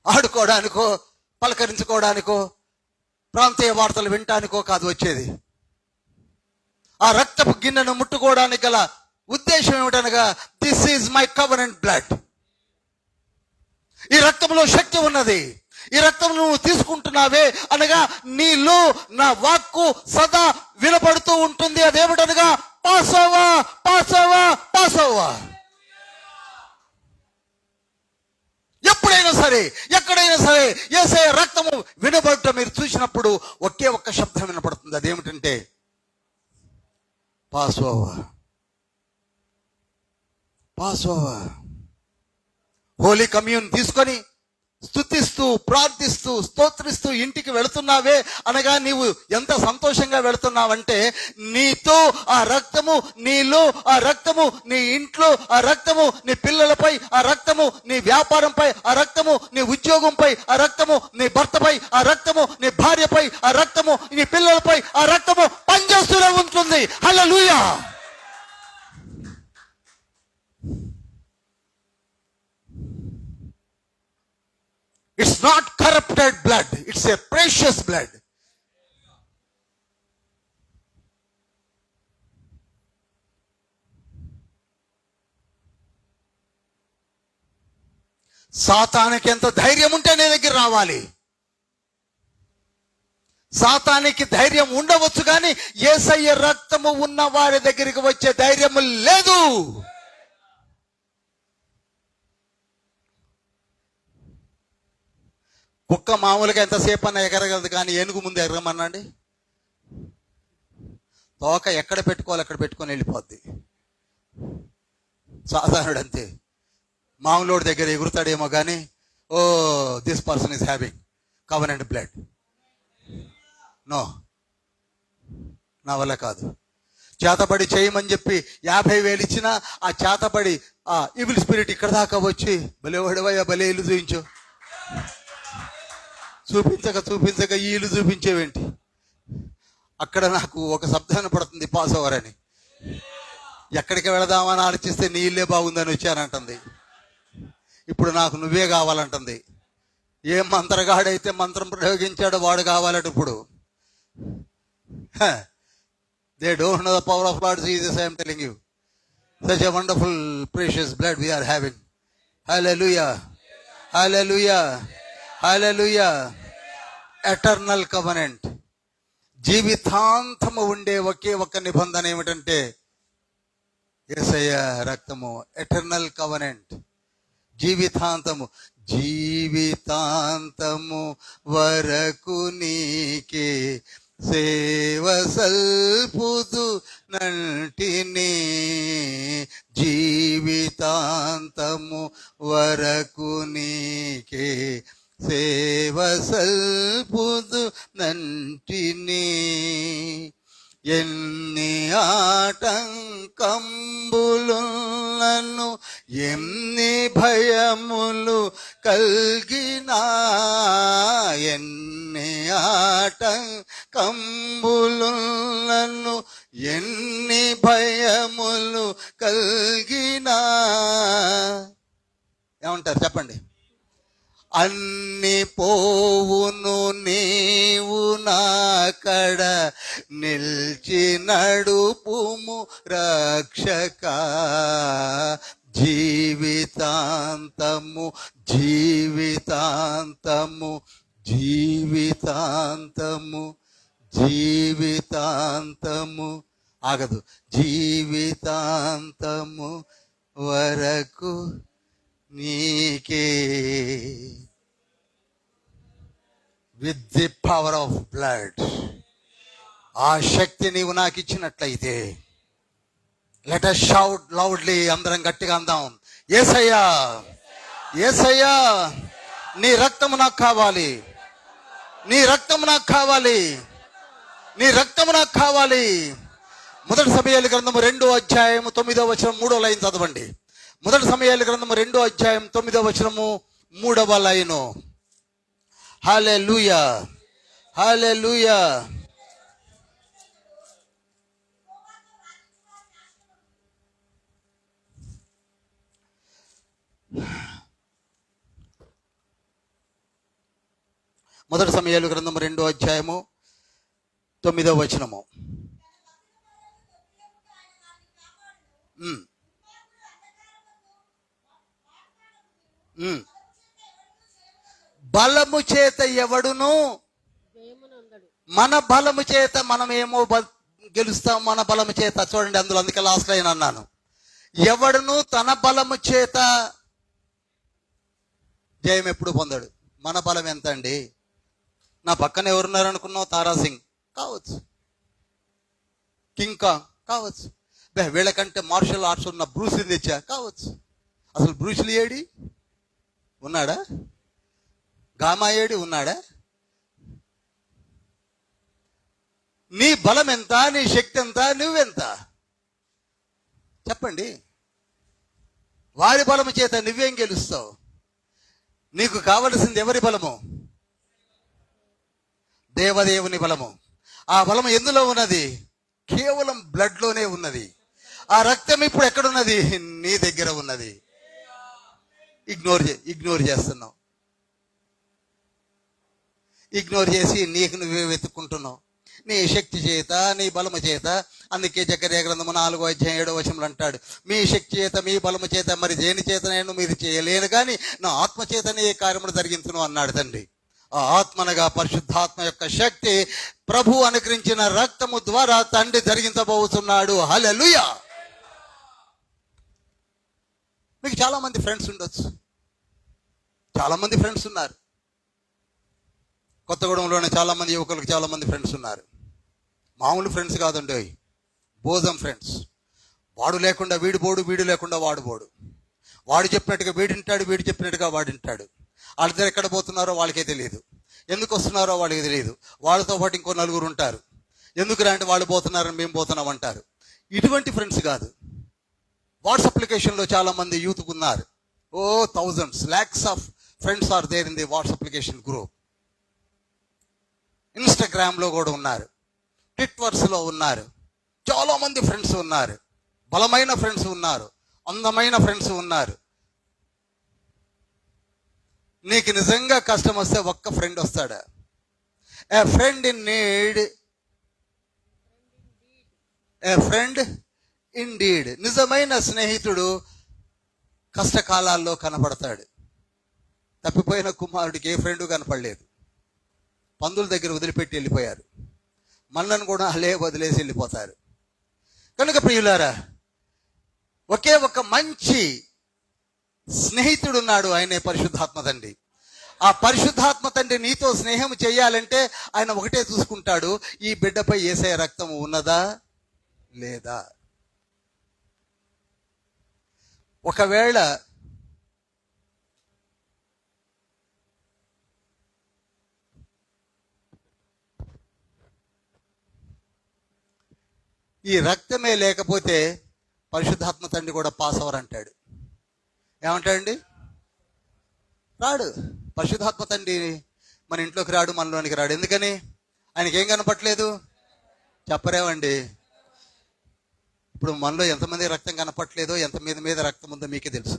ఆడుకోవడానికో, పలకరించుకోవడానికో, ప్రాంతీయ వార్తలు వినటానికో కాదు వచ్చేది. ఆ రక్తపు గిన్నెను ముట్టుకోవడానికి గల ఉద్దేశం ఏమిటనగా, this is my covenant blood. ఈ రక్తంలో శక్తి ఉన్నది. ఈ రక్తం నువ్వు తీసుకుంటున్నావే అనగా నీలో నా వాక్కు సదా వినపడుతూ ఉంటుంది. అదేమిటనగా, పాసోవా, పాసోవా, పాసోవా. ఎప్పుడైనా సరే, ఎక్కడైనా సరే యేసయ్య రక్తము వినబడటం మీరు చూసినప్పుడు ఒకే ఒక్క శబ్దం వినపడుతుంది. అదేమిటంటే పాసోవా, పాసోవా. హోలీ కమ్యూన్ తీసుకొని స్తుతిస్తూ, ప్రార్థిస్తూ, స్తోత్రిస్తూ ఇంటికి వెళుతున్నావే అనగా నీవు ఎంత సంతోషంగా వెళుతున్నావంటే, నీతో ఆ రక్తము, నీలో ఆ రక్తము, నీ ఇంట్లో ఆ రక్తము, నీ పిల్లలపై ఆ రక్తము, నీ వ్యాపారంపై ఆ రక్తము, నీ ఉద్యోగంపై ఆ రక్తము, నీ భర్తపై ఆ రక్తము, నీ భార్యపై ఆ రక్తము, నీ పిల్లలపై ఆ రక్తము పనిచేస్తూనే ఉంటుంది. హల్లెలూయా. It's not corrupted blood. It's a precious blood. సాతానికి ఎంత ధైర్యం ఉంటే నీ దగ్గర రావాలి. సాతానికి ధైర్యం ఉండవచ్చు, కానీ యేసయ్య రక్తము ఉన్న వారి దగ్గరికి వచ్చే ధైర్యం లేదు. కుక్క మామూలుగా ఎంతసేపు అన్న ఎగరగలదు, కానీ ఏనుగు ముందు ఎగరమన్నాండి, తోక ఎక్కడ పెట్టుకోవాలి అక్కడ పెట్టుకొని వెళ్ళిపోద్ది. సాధారణుడు అంతే, మామూలుడి దగ్గర ఎగురుతాడేమో కానీ oh this person is having covenant blood, no, నా వల్ల కాదు. చేతబడి చేయమని చెప్పి 50,000 ఇచ్చినా ఆ చేతబడి ఆ ఈవిల్ స్పిరిట్ ఇక్కడ దాకా వచ్చి భలేవాడివయ్యా, భలే ఇల్లు చూపించు, చూపించక ఈ ఇల్లు చూపించేవేంటి, అక్కడ నాకు ఒక శబ్దం పడుతుంది పాస్ ఓవర్ అని, ఎక్కడికి వెళదామని ఆలోచిస్తే నీ ఇల్లే బాగుందని వచ్చానంటుంది. ఇప్పుడు నాకు నువ్వే కావాలంటుంది. ఏ మంత్రగాడైతే మంత్రం ప్రయోగించాడో వాడు కావాలట ఇప్పుడు. They don't know the power of Lord Jesus, I am telling you. Such a wonderful, precious blood we are having. Hallelujah. Hallelujah. Hallelujah. Eternal covenant. జీవితాంతము ఉండే ఒకే ఒక్క నిబంధన ఏమిటంటే యేసయ్య రక్తము. Eternal covenant. జీవితాంతము వరకు నీకే సేవ సల్పుదు నంటిని, జీవితాంతము వరకు నీకే సేవ సల్పుదు నంటిని, ఎన్ని ఆటంకంబులున్నను ఎన్ని భయములు కల్గినా, ఎన్ని ఆటంకంబులున్నను ఎన్ని భయములు కల్గినా, ఏమంటారు చెప్పండి? అన్ని పోవును నీవు నాకడ నిల్చి నడుపుము రక్షక, జీవితాంతము జీవితాంతము జీవితాంతము జీవితాంతము ఆగదు, జీవితాంతము వరకు నీకే, with the power of blood. ఆ శక్తి నీవు నాకు ఇచ్చినట్లయితే లెట్ us షౌట్ లౌడ్లీ, అందరం గట్టిగా అందాం, యేసయ్యా యేసయ్యా నీ రక్తము నాకు కావాలి, నీ రక్తము నాకు కావాలి, నీ రక్తము నాకు కావాలి. మొదటి సమూయేలు గ్రంథము 2వ అధ్యాయము 9వ వచనం 3వ లైన్ చదవండి. మొదటి సమూయేలు గ్రంథము 2వ అధ్యాయం 9వ వచనము 3వ లైను. హల్లెలూయా హల్లెలూయా. మొదటి సమూయేలు గ్రంథము 2వ అధ్యాయము 9వ వచనము. బలము చేత ఎవడును, మన బలము చేత మనమేమో గెలుస్తాం, మన బలము చేత. చూడండి అందులో, అందుకే లాస్ట్ లైన్ అన్నాను, ఎవడును తన బలము చేత జయం ఎప్పుడు పొందాడు. మన బలం ఎంత అండి? నా పక్కన ఎవరున్నారు అనుకున్నావు? తారాసింగ్ కావచ్చు, కింగ్ కాంగ్ కావచ్చు, వీళ్ళకంటే మార్షల్ ఆర్ట్స్ ఉన్న బ్రూస్లీ తెచ్చా కావచ్చు. అసలు బ్రూస్లీ ఏడి ఉన్నాడా? గామా ఏడి ఉన్నాడా? నీ బలం ఎంత? నీ శక్తి ఎంత? నువ్వెంత? చెప్పండి. వారి బలము చేత నువ్వేం గెలుస్తావు? నీకు కావలసింది ఎవరి బలము? దేవదేవుని బలము. ఆ బలము ఎందులో ఉన్నది? కేవలం బ్లడ్లోనే ఉన్నది. ఆ రక్తం ఇప్పుడు ఎక్కడున్నది? నీ దగ్గర ఉన్నది. ఇగ్నోర్ చేస్తున్నావు, ఇగ్నోర్ చేసి నీకు నువ్వే వెతుక్కుంటున్నావు. నీ శక్తి చేత, నీ బలము చేత. అందుకే జకర్యా గ్రంథము 4:7 అంటాడు, మీ శక్తి చేత, మీ బలము చేత, మరి దేని చేత నేను మీరు చేయలేను కానీ నా ఆత్మ చేతనే ఏ కార్యములు జరిగించును అన్నాడు తండ్రి. ఆ ఆత్మనగా పరిశుద్ధాత్మ యొక్క శక్తి ప్రభు అనుగ్రహించిన రక్తము ద్వారా తండ్రి జరిగించబోతున్నాడు. హల్లెలూయా. మీకు చాలా మంది ఫ్రెండ్స్ ఉండొచ్చు, చాలా మంది ఫ్రెండ్స్ ఉన్నారు. కొత్తగూడెంలోనే చాలా మంది యువకులకు చాలా మంది ఫ్రెండ్స్ ఉన్నారు. మామూలు ఫ్రెండ్స్ కాదండి, బోధం ఫ్రెండ్స్. వాడు లేకుండా వీడు పోడు, వీడు లేకుండా వాడు పోడు. వాడు చెప్పినట్టుగా వీడింటాడు, వీడు చెప్పినట్టుగా వాడింటాడు. వాళ్ళిద్దరు ఎక్కడ పోతున్నారో వాళ్ళకే తెలియదు, ఎందుకు వస్తున్నారో వాళ్ళకి తెలియదు. వాళ్ళతో పాటు ఇంకో నలుగురు ఉంటారు, ఎందుకు రాంటి వాళ్ళు పోతున్నారని మేము పోతున్నాం అంటారు. ఇటువంటి ఫ్రెండ్స్ కాదు. వాట్సాప్ అప్లికేషన్లో చాలా మంది యూత్ ఉన్నారు. Thousands, lakhs of friends are there in the WhatsApp application group. ఇన్స్టాగ్రామ్లో కూడా ఉన్నారు, ట్విట్టర్స్లో ఉన్నారు. చాలా మంది ఫ్రెండ్స్ ఉన్నారు. బలమైన ఫ్రెండ్స్ ఉన్నారు, అందమైన ఫ్రెండ్స్ ఉన్నారు. నీకు నిజంగా కష్టం వస్తే ఒక్క ఫ్రెండ్ వస్తాడా? A friend in need, a friend indeed. నిజమైన స్నేహితుడు కష్టకాలాల్లో కనపడతాడు. తప్పిపోయిన కుమారుడికి ఏ ఫ్రెండు కనపడలేదు. పందుల దగ్గర వదిలిపెట్టి వెళ్ళిపోయారు, మనల్ని కూడా అలే వదిలేసి వెళ్ళిపోతారు. కనుక ప్రియులారా, ఒకే ఒక మంచి స్నేహితుడు ఉన్నాడు, ఆయనే పరిశుద్ధాత్మ తండ్రి. ఆ పరిశుద్ధాత్మ తండ్రి నీతో స్నేహం చేయాలంటే ఆయన ఒకటే చూసుకుంటాడు, ఈ బిడ్డపై యేసయ్య రక్తం ఉన్నదా లేదా. ఒకవేళ ఈ రక్తమే లేకపోతే పరిశుద్ధాత్మ తండ్రి కూడా పాస్ అవర్ అంటాడు. ఏమంటాడండి? రాడు. పరిశుద్ధాత్మ తండ్రి మన ఇంట్లోకి రాడు, మనలోనికి రాడు. ఎందుకని? ఆయనకి ఏం కనపట్లేదు, చెప్పరేమండి. ఇప్పుడు మనలో ఎంతమంది రక్తం కనపట్లేదో, ఎంత మీద రక్తం ఉందో మీకే తెలుసు.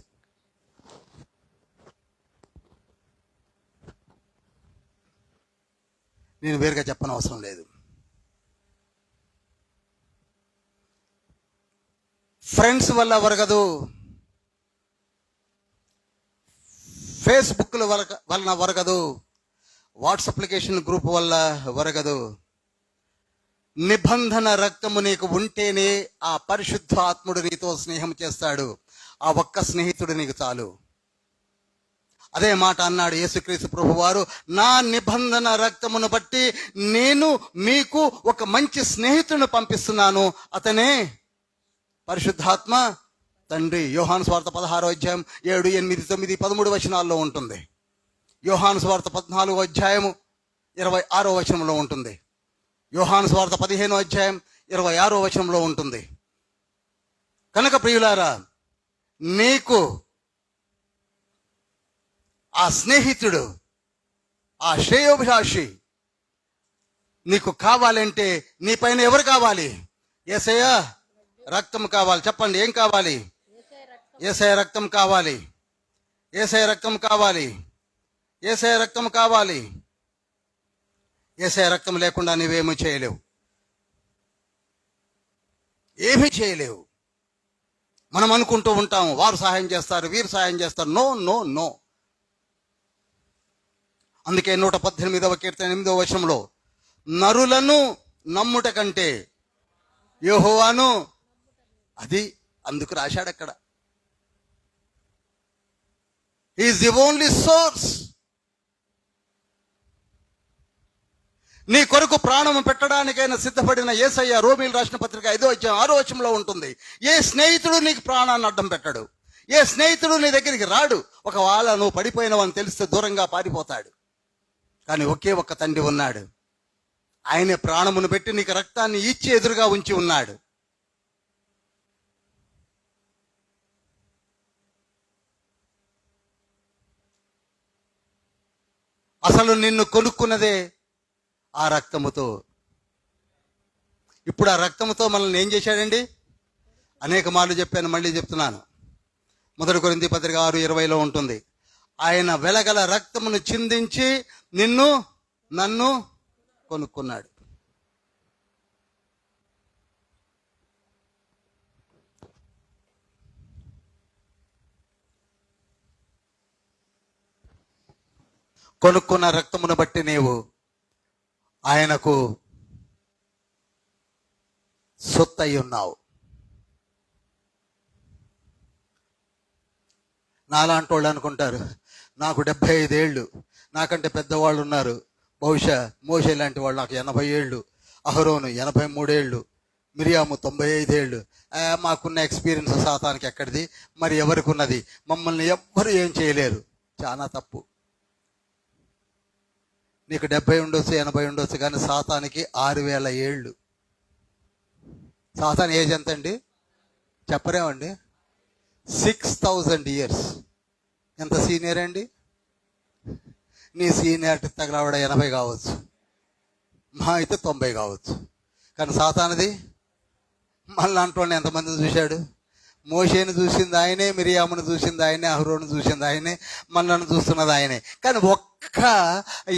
నేను వేరుగా చెప్పనవసరం లేదు. ఫ్రెండ్స్ వల్ల వరగదు, ఫేస్బుక్ల వలన వరగదు, వాట్సాప్ అప్లికేషన్ గ్రూప్ వల్ల వరగదు. నిబంధన రక్తము నీకు ఉంటేనే ఆ పరిశుద్ధ ఆత్ముడు నీతో స్నేహం చేస్తాడు. ఆ ఒక్క స్నేహితుడు నీకు చాలు. అదే మాట అన్నాడు యేసుక్రీస్తు ప్రభువారు, నా నిబంధన రక్తమును బట్టి నేను మీకు ఒక మంచి స్నేహితుడిని పంపిస్తున్నాను, అతనే పరిశుద్ధాత్మ తండ్రి. యోహాను సువార్త 16 7, 8, 9, 13 వచనాల్లో ఉంటుంది. యోహాను సువార్త 14 26 ఉంటుంది. యోహాను సువార్త 15 26 ఉంటుంది. కనుక ప్రియులారా, నీకు ఆ స్నేహితుడు, ఆ శ్రేయోభిలాషి నీకు కావాలంటే నీ పైన ఎవరు కావాలి? యేసయ్య రక్తం కావాలి. చెప్పండి, ఏం కావాలి? యేసయ్య రక్తం కావాలి. యేసయ్య రక్తం కావాలి. యేసయ్య రక్తం కావాలి. యేసయ్య రక్తం లేకుండా నువ్వేమీ చేయలేవు, ఏమీ చేయలేవు. మనం అనుకుంటూ ఉంటాము, వారు సహాయం చేస్తారు, వీరు సహాయం చేస్తారు. No no no. అందుకే 118వ కీర్తన 8వ వచనంలో, నరులను నమ్ముట కంటే యెహోవాను, అది అందుకు రాశాడు అక్కడ. Is the only source. నీ కొరకు ప్రాణము పెట్టడానికైనా సిద్ధపడిన యేసయ్య, రోమీయులు రాసిన పత్రిక 5:6 ఉంటుంది. ఏ స్నేహితుడు నీకు ప్రాణాన్ని అడ్డం పెట్టడు, ఏ స్నేహితుడు నీ దగ్గరికి రాడు. ఒకవేళ నువ్వు పడిపోయినవని తెలిస్తే దూరంగా పారిపోతాడు. కానీ ఒకే ఒక్క తండ్రి ఉన్నాడు, ఆయనే ప్రాణమును పెట్టి నీకు రక్తాన్ని ఇచ్చి ఎదురుగా ఉంచి ఉన్నాడు. అసలు నిన్ను కొనుక్కున్నదే ఆ రక్తముతో. ఇప్పుడు ఆ రక్తముతో మనల్ని ఏం చేశాడండి? అనేక మార్లు చెప్పాను, మళ్ళీ చెప్తున్నాను. 1 కొరింథీ పత్రిక 6:20 ఉంటుంది. ఆయన వెలగల రక్తమును చిందించి నన్ను కొనుక్కున్నాడు. కొనుక్కున్న రక్తమును బట్టి నీవు ఆయనకు సొత్తు అయి ఉన్నావు. నాలాంటి వాళ్ళు అనుకుంటారు, నాకు 75 ఏళ్ళు, నాకంటే పెద్దవాళ్ళు ఉన్నారు, బహుశా మోషే లాంటి వాళ్ళు నాకు 80 ఏళ్ళు, అహరోను 83 ఏళ్ళు, మిరియాము 95 ఏళ్ళు. మాకున్న ఎక్స్పీరియన్స్ సాతానికి ఎక్కడిది, మరి ఎవరికి ఉన్నది? మమ్మల్ని ఎవ్వరు ఏం చేయలేరు. చాలా తప్పు. నీకు 70 ఉండొచ్చు, 80 ఉండొచ్చు, కానీ సాతానికి 6000 ఏళ్ళు. సాతాన్ ఏజ్ ఎంత అండి? చెప్పరేమండి? 6000 ఇయర్స్. ఎంత సీనియర్ అండి? నీ సీనియారిటీ తగలవడ 80 కావచ్చు, మా అయితే 90 కావచ్చు. కానీ సాతానది మళ్ళీ అంటోళ్ళని ఎంతమందిని చూశాడు? మోషేని చూసింది ఆయనే, మిరియామును చూసింది ఆయనే, అహరోను చూసింది ఆయనే, మనల్ని చూస్తున్నది ఆయనే. కానీ ఒక్క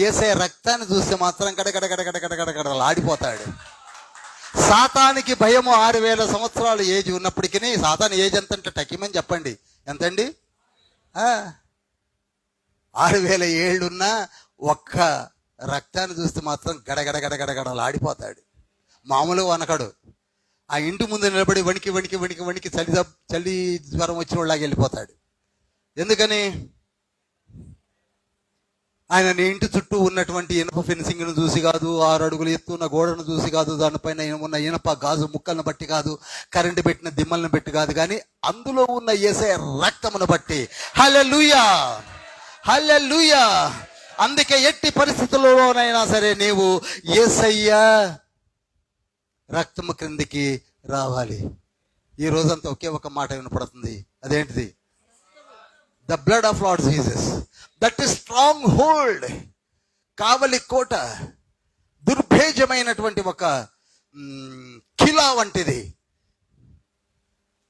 యేసయ్య రక్తాన్ని చూస్తే మాత్రం కడకడకడకడకడకడకడలాడిపోతాడు. సాతానికి భయము 6000 సంవత్సరాలు ఏజ్ ఉన్నప్పటికీ, సాతాన్ ఏజ్ ఎంత అంటే టకిమని చెప్పండి, ఎంతండి? 6000 ఏళ్ళున్నా ఒక్క రక్తాన్ని చూస్తే మాత్రం గడగడగడగడగడలాడిపోతాడు. మామూలుగా వనకడు. ఆ ఇంటి ముందు నిలబడి వణికి వణికి వణికి వణికి చలి జ్వరం వచ్చిన వాళ్ళకి వెళ్ళిపోతాడు. ఎందుకని? ఆయన నీ ఇంటి చుట్టూ ఉన్నటువంటి ఇనప ఫెన్సింగ్ను చూసి కాదు, 6 అడుగులు ఎత్తున్న గోడను చూసి కాదు, దానిపైన ఉన్న ఇనప గాజు ముక్కలను బట్టి కాదు, కరెంటు పెట్టిన దిమ్మలను బట్టి కాదు, కానీ అందులో ఉన్న యేసయ్య రక్తమును బట్టి. హల్లెలూయా, హల్లెలూయా. అందుకే ఎట్టి పరిస్థితుల్లోనైనా సరే నీవు యేసయ్య రక్తము క్రిందికి రావాలి. ఈ రోజంతా ఒకే ఒక మాట వినపడుతుంది, అదేంటిది? The blood of Lord Jesus. That is stronghold, కావలి కోట, దుర్భేజమైనటువంటి ఒక కిలా వంటిది.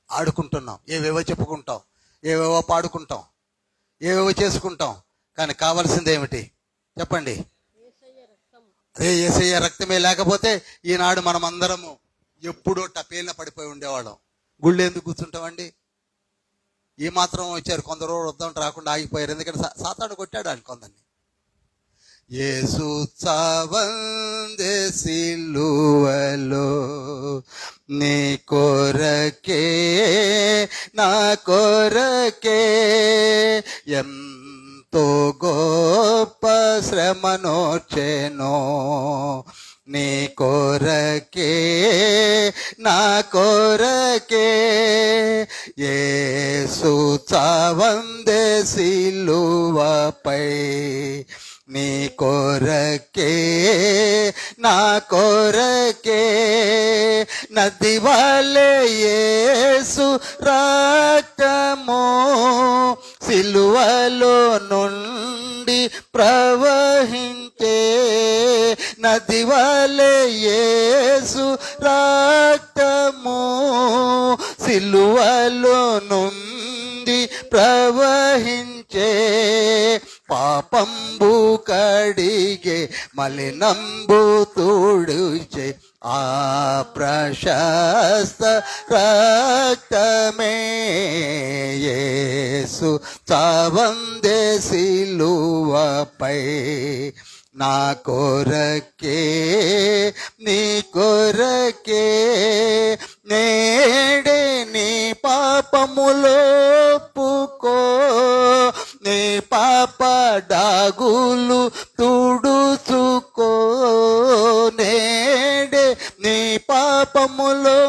ఆడుకుంటున్నాం, ఏవేవో చెప్పుకుంటాం, ఏవేవో పాడుకుంటాం, ఏవేవో చేసుకుంటాం, కానీ కావాల్సింది ఏమిటి చెప్పండి? అదే యేసయ్య రక్తమే. లేకపోతే ఈనాడు మనం అందరము ఎప్పుడో టపేలిన పడిపోయి ఉండేవాళ్ళం. గుళ్ళు ఎందుకు కూర్చుంటామండి? ఈ మాత్రం వచ్చారు, కొందరు వద్దాం రాకుండా ఆగిపోయారు. ఎందుకంటే సాతాను కొట్టాడు అని కొందరిని. యేసు చావందే సిలువలో నీ కొరకే నా కొరకే ఎంతో గొప్ప శ్రమనోచెనో నీ కొరకే నా కొరకే యేసు చావందే సిలువపై నీ కొరకే నా కొరకే నది వలె యేసు రక్తము సిలువలో నుండి ప్రవహించే నది వలె యేసు రక్తము సిలువలో నుండి ప్రవహించే పాపంబు కడిగే మలినంబు తుడుచే ఆ ప్రశస్త రక్తమే యేసు చావందే సిలువపై నా కొరకే నీ కొరకే నేడే నీ పాపములోపుకో నీ పాప డాగులు తుడుచుకో నేడే నీ పాపములోపుకో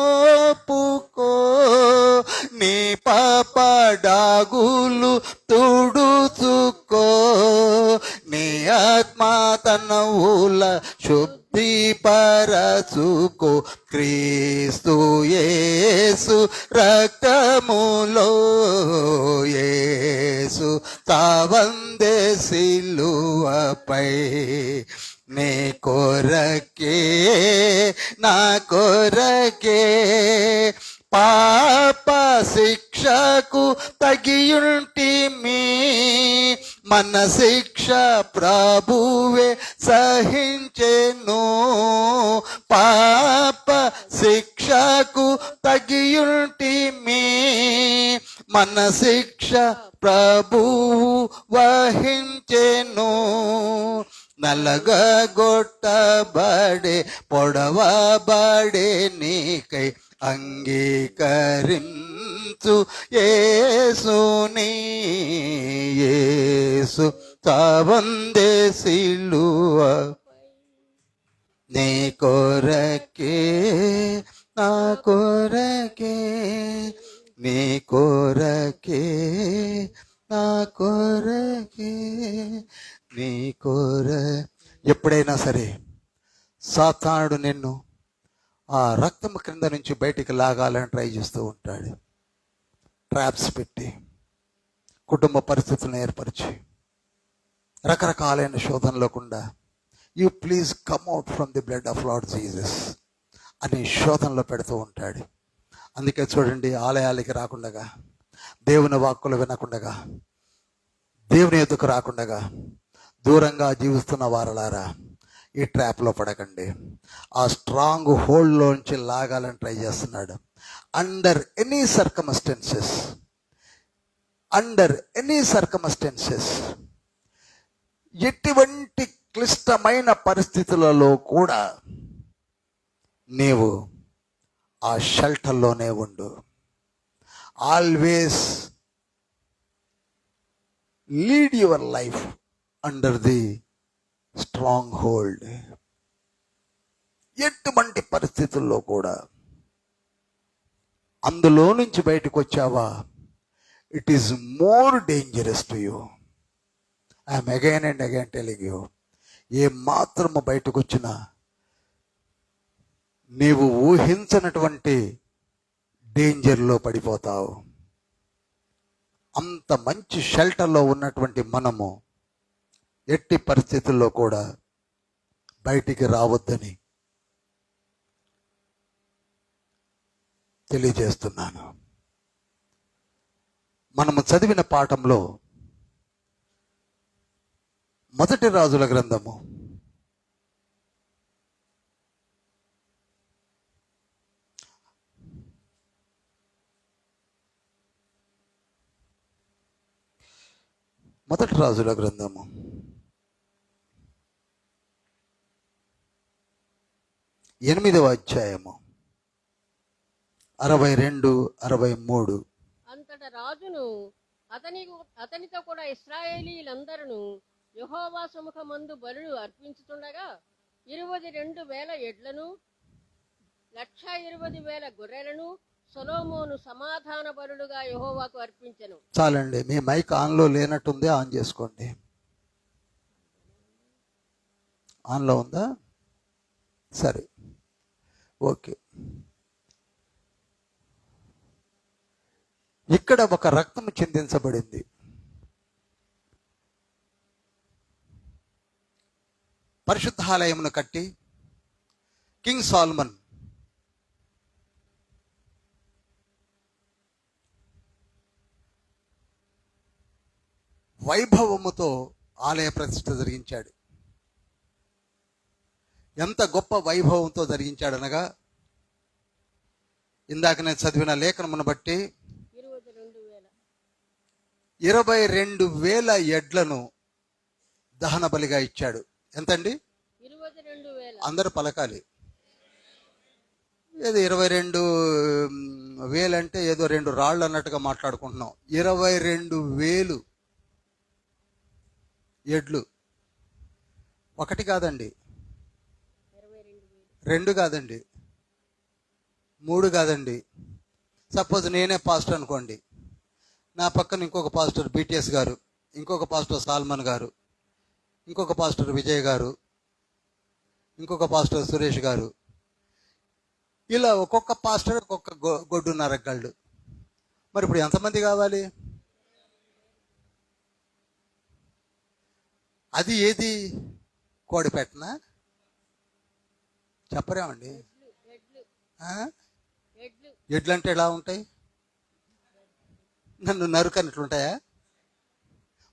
నీ పాప డాగులు తుడుచుకో నీ ఆత్మ తనవుల శుద్ధిపరచుకో క్రీస్తు యేసు రక్తములో యేసు చావందే సిలువపై నీ కొరకే నా కొరకే పాప శిక్షకు తగియుంటిమి మన శిక్ష ప్రభువే సహించెను పాప శిక్షకు తగియుంటిమి మన శిక్ష ప్రభువు వహించెను నలగగొట్టబడే పొడవబడే నీకై అంగీకరించు యేసుని. యేసు తావందే సిలువ నీ కొరకే, నా కొరకే, నీ కొరకే, నా కొరకే, నీ కొర. ఎప్పుడైనా సరే సాతానుడు నిన్ను ఆ రక్తం క్రింద నుంచి బయటికి లాగాలని ట్రై చేస్తూ ఉంటాడు. ట్రాప్స్ పెట్టి, కుటుంబ పరిస్థితులను ఏర్పరిచి, రకరకాలైన శోధనలో గుండా you please come out from the blood of Lord Jesus అని శోధనలో పెడుతూ ఉంటాడు. అందుకే చూడండి, ఆలయాలకి రాకుండగా, దేవుని వాక్కులు వినకుండగా, దేవుని ఎదుకు రాకుండగా దూరంగా జీవిస్తున్న వారలారా, ఈ ట్రాప్లో పడకండి. ఆ స్ట్రాంగ్ హోల్డ్లోంచి లాగాలని ట్రై చేస్తున్నాడు. అండర్ ఎనీ సర్కమస్టెన్సెస్, ఎటువంటి క్లిష్టమైన పరిస్థితులలో కూడా నీవు ఆ షెల్టర్లోనే ఉండు. Always lead your life under the strong hold. ఎటువంటి పరిస్థితుల్లో కూడా అందులో నుంచి బయటకు వచ్చావా, it is more dangerous to you. I'm again and again telling you, ఏ మాత్రము బయటకు వచ్చినా నీవు ఊహించనటువంటి డేంజర్లో పడిపోతావు. అంత మంచి షెల్టర్లో ఉన్నటువంటి మనము ఎట్టి పరిస్థితుల్లో కూడా బయటికి రావద్దని తెలియజేస్తున్నాను. మనము చదివిన పాఠంలో మొదటి రాజుల గ్రంథము 8వ అధ్యాయము 62-63. అంతటా రాజును అతనితో కూడా ఇశ్రాయేలీలందరూ యెహోవా సముఖమందు బలులు అర్పించుతుండగా 22,000 ఎడ్లను 120,000 గొర్రెలను సొలొమోను సమాధాన బలులుగా యెహోవాకు అర్పించెను. చాలండి, మీ మైక్ ఆన్లో లేనట్టుంది, ఆన్ చేసుకోండి. ఆన్లో ఉందా? సరే, ఓకే. ఇక్కడ ఒక రక్తము చిందించబడింది. పరిశుద్ధాలయమును కట్టి కింగ్ సాల్మన్ వైభవముతో ఆలయ ప్రతిష్ఠ జరిగించాడు. ఎంత గొప్ప వైభవంతో జరిగించాడనగా, ఇందాక నేను చదివిన లేఖనమును బట్టి 22,000 ఎడ్లను దహన బలిగా ఇచ్చాడు. ఎంతండి? 22,000. అందరూ పలకాలి. ఏదో 22,000 అంటే ఏదో 2 రాళ్ళు అన్నట్టుగా మాట్లాడుకుంటున్నాం. 22,000 ఎడ్లు. ఒకటి కాదండి, 2 కాదండి, 3 కాదండి. సపోజ్ నేనే పాస్టర్ అనుకోండి, నా పక్కన ఇంకొక పాస్టర్ BTS గారు, ఇంకొక పాస్టర్ సాల్మన్ గారు, ఇంకొక పాస్టర్ విజయ్ గారు, ఇంకొక పాస్టర్ సురేష్ గారు, ఇలా ఒక్కొక్క పాస్టర్ ఒక్కొక్క గొడ్డున్నర గళ్ళు. మరి ఇప్పుడు ఎంతమంది కావాలి? అది ఏది? కోడి పెట్టనా? చెప్పరేమండి? ఎడ్లు అంటే ఎలా ఉంటాయి? నన్ను నరుకన్నట్లుంటాయా?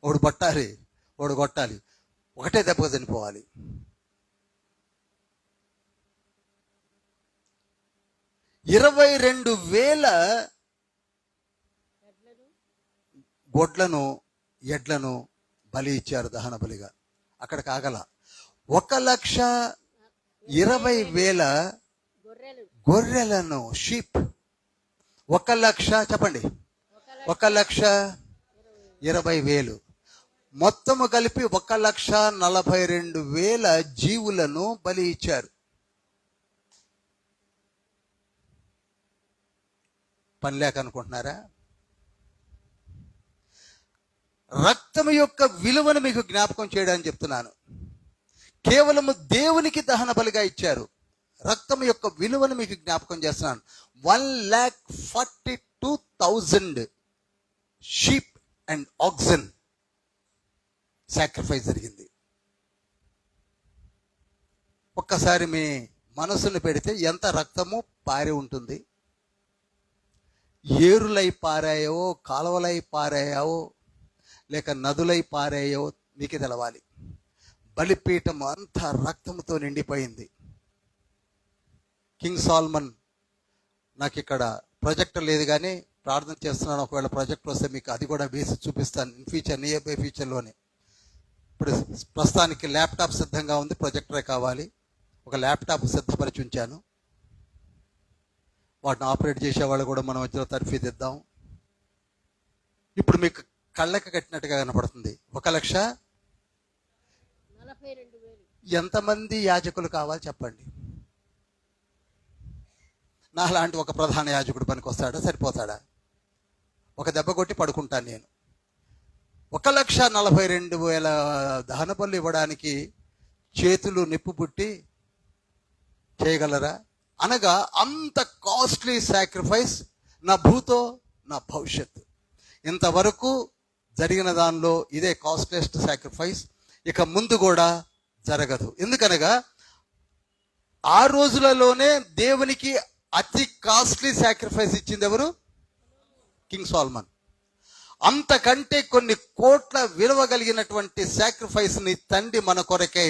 ఒకడు పట్టాలి, ఒకడు కొట్టాలి, ఒకటే దెబ్బగా చనిపోవాలి. 22,000 గొడ్లను ఎడ్లను బలి ఇచ్చారు దహన బలిగా. అక్కడ కాగల 1,20,000 గొర్రెలు గొర్రెలను, షీప్. 1,00,000 చెప్పండి, 1,20,000 మొత్తము కలిపి 1,42,000 జీవులను బలి ఇచ్చారు. పని లేక అనుకుంటున్నారా? రక్తం యొక్క విలువను మీకు జ్ఞాపకం చేయడానికి చెప్తున్నాను. కేవలము దేవునికి దహన బలిగా ఇచ్చారు. రక్తం యొక్క విలువను మీకు జ్ఞాపకం చేస్తున్నాను. 1,42,000 షీప్ అండ్ ఆక్సన్ సాక్రిఫైస్ జరిగింది. ఒక్కసారి మీ మనసును పెడితే ఎంత రక్తము పారి ఉంటుంది. ఏరులై పారాయో, కాలువలై పారాయో, లేక నదులై పారాయో మీకే తెలవాలి. బలిపీఠం అంతా రక్తంతో నిండిపోయింది. కింగ్ సాల్మన్, నాకు ఇక్కడ ప్రొజెక్టర్ లేదు కానీ ప్రార్థన చేస్తున్నాను, ఒకవేళ ప్రొజెక్టర్ వస్తే మీకు అది కూడా వేసి చూపిస్తాను ఇన్ ఫ్యూచర్, నియర్ బై ఫ్యూచర్లోనే. ఇప్పుడు ప్రస్తుతానికి ల్యాప్టాప్ సిద్ధంగా ఉంది, ప్రొజెక్టరే కావాలి. ఒక ల్యాప్టాప్ సిద్ధపరిచి ఉంచాను. వాటిని ఆపరేట్ చేసేవాళ్ళు కూడా మనం వచ్చిన తర్ఫీదు ఇద్దాం. ఇప్పుడు మీకు కళ్ళకి కట్టినట్టుగా కనపడుతుంది. 1,42,000. ఎంతమంది యాజకులు కావాలి చెప్పండి? నాలాంటి ఒక ప్రధాన యాజకుడు పనికి వస్తాడా? సరిపోతాడా? ఒక దెబ్బ కొట్టి పడుకుంటాను నేను. 1,42,000 దహన బలులు ఇవ్వడానికి చేతులు నిప్పు పుట్టి చేయగలరా? అనగా అంత కాస్ట్లీ సాక్రిఫైస్, నా భూతో నా భవిష్యత్తు. ఇంతవరకు జరిగిన దానిలో ఇదే కాస్ట్లెస్ట్ సాక్రిఫైస్. ఇక ముందు కూడా జరగదు. ఎందుకనగా ఆ రోజులలోనే దేవునికి అతి కాస్ట్లీ సాక్రిఫైస్ ఇచ్చింది ఎవరు? King Solomon. అంతకంటే కొన్ని కోట్ల విలువ కలిగినటువంటి సాక్రిఫైస్ని తండ్రి మన కొరకై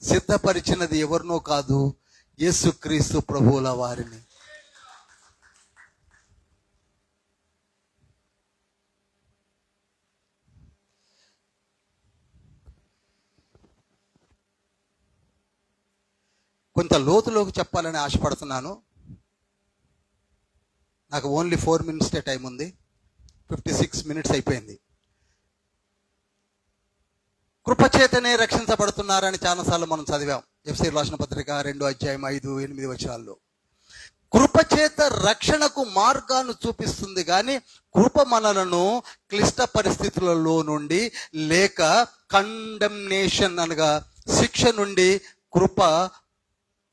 సిద్ధపరిచినది ఎవరినో కాదు, యేసుక్రీస్తు ప్రభువుల వారిని. కొంత లోతులోకి చెప్పాలని ఆశపడుతున్నాను. నాకు ఓన్లీ 4 minutes టైం ఉంది. 56 minutes అయిపోయింది. కృపచేతనే రక్షించబడుతున్నారని చాలాసార్లు మనం చదివాం. ఎఫ్సీ రాసిన పత్రిక 2:5-8 కృపచేత రక్షణకు మార్గాన్ని చూపిస్తుంది కానీ కృప మనలను క్లిష్ట పరిస్థితులలో నుండి లేక కండెమ్నేషన్ అనగా శిక్ష నుండి కృప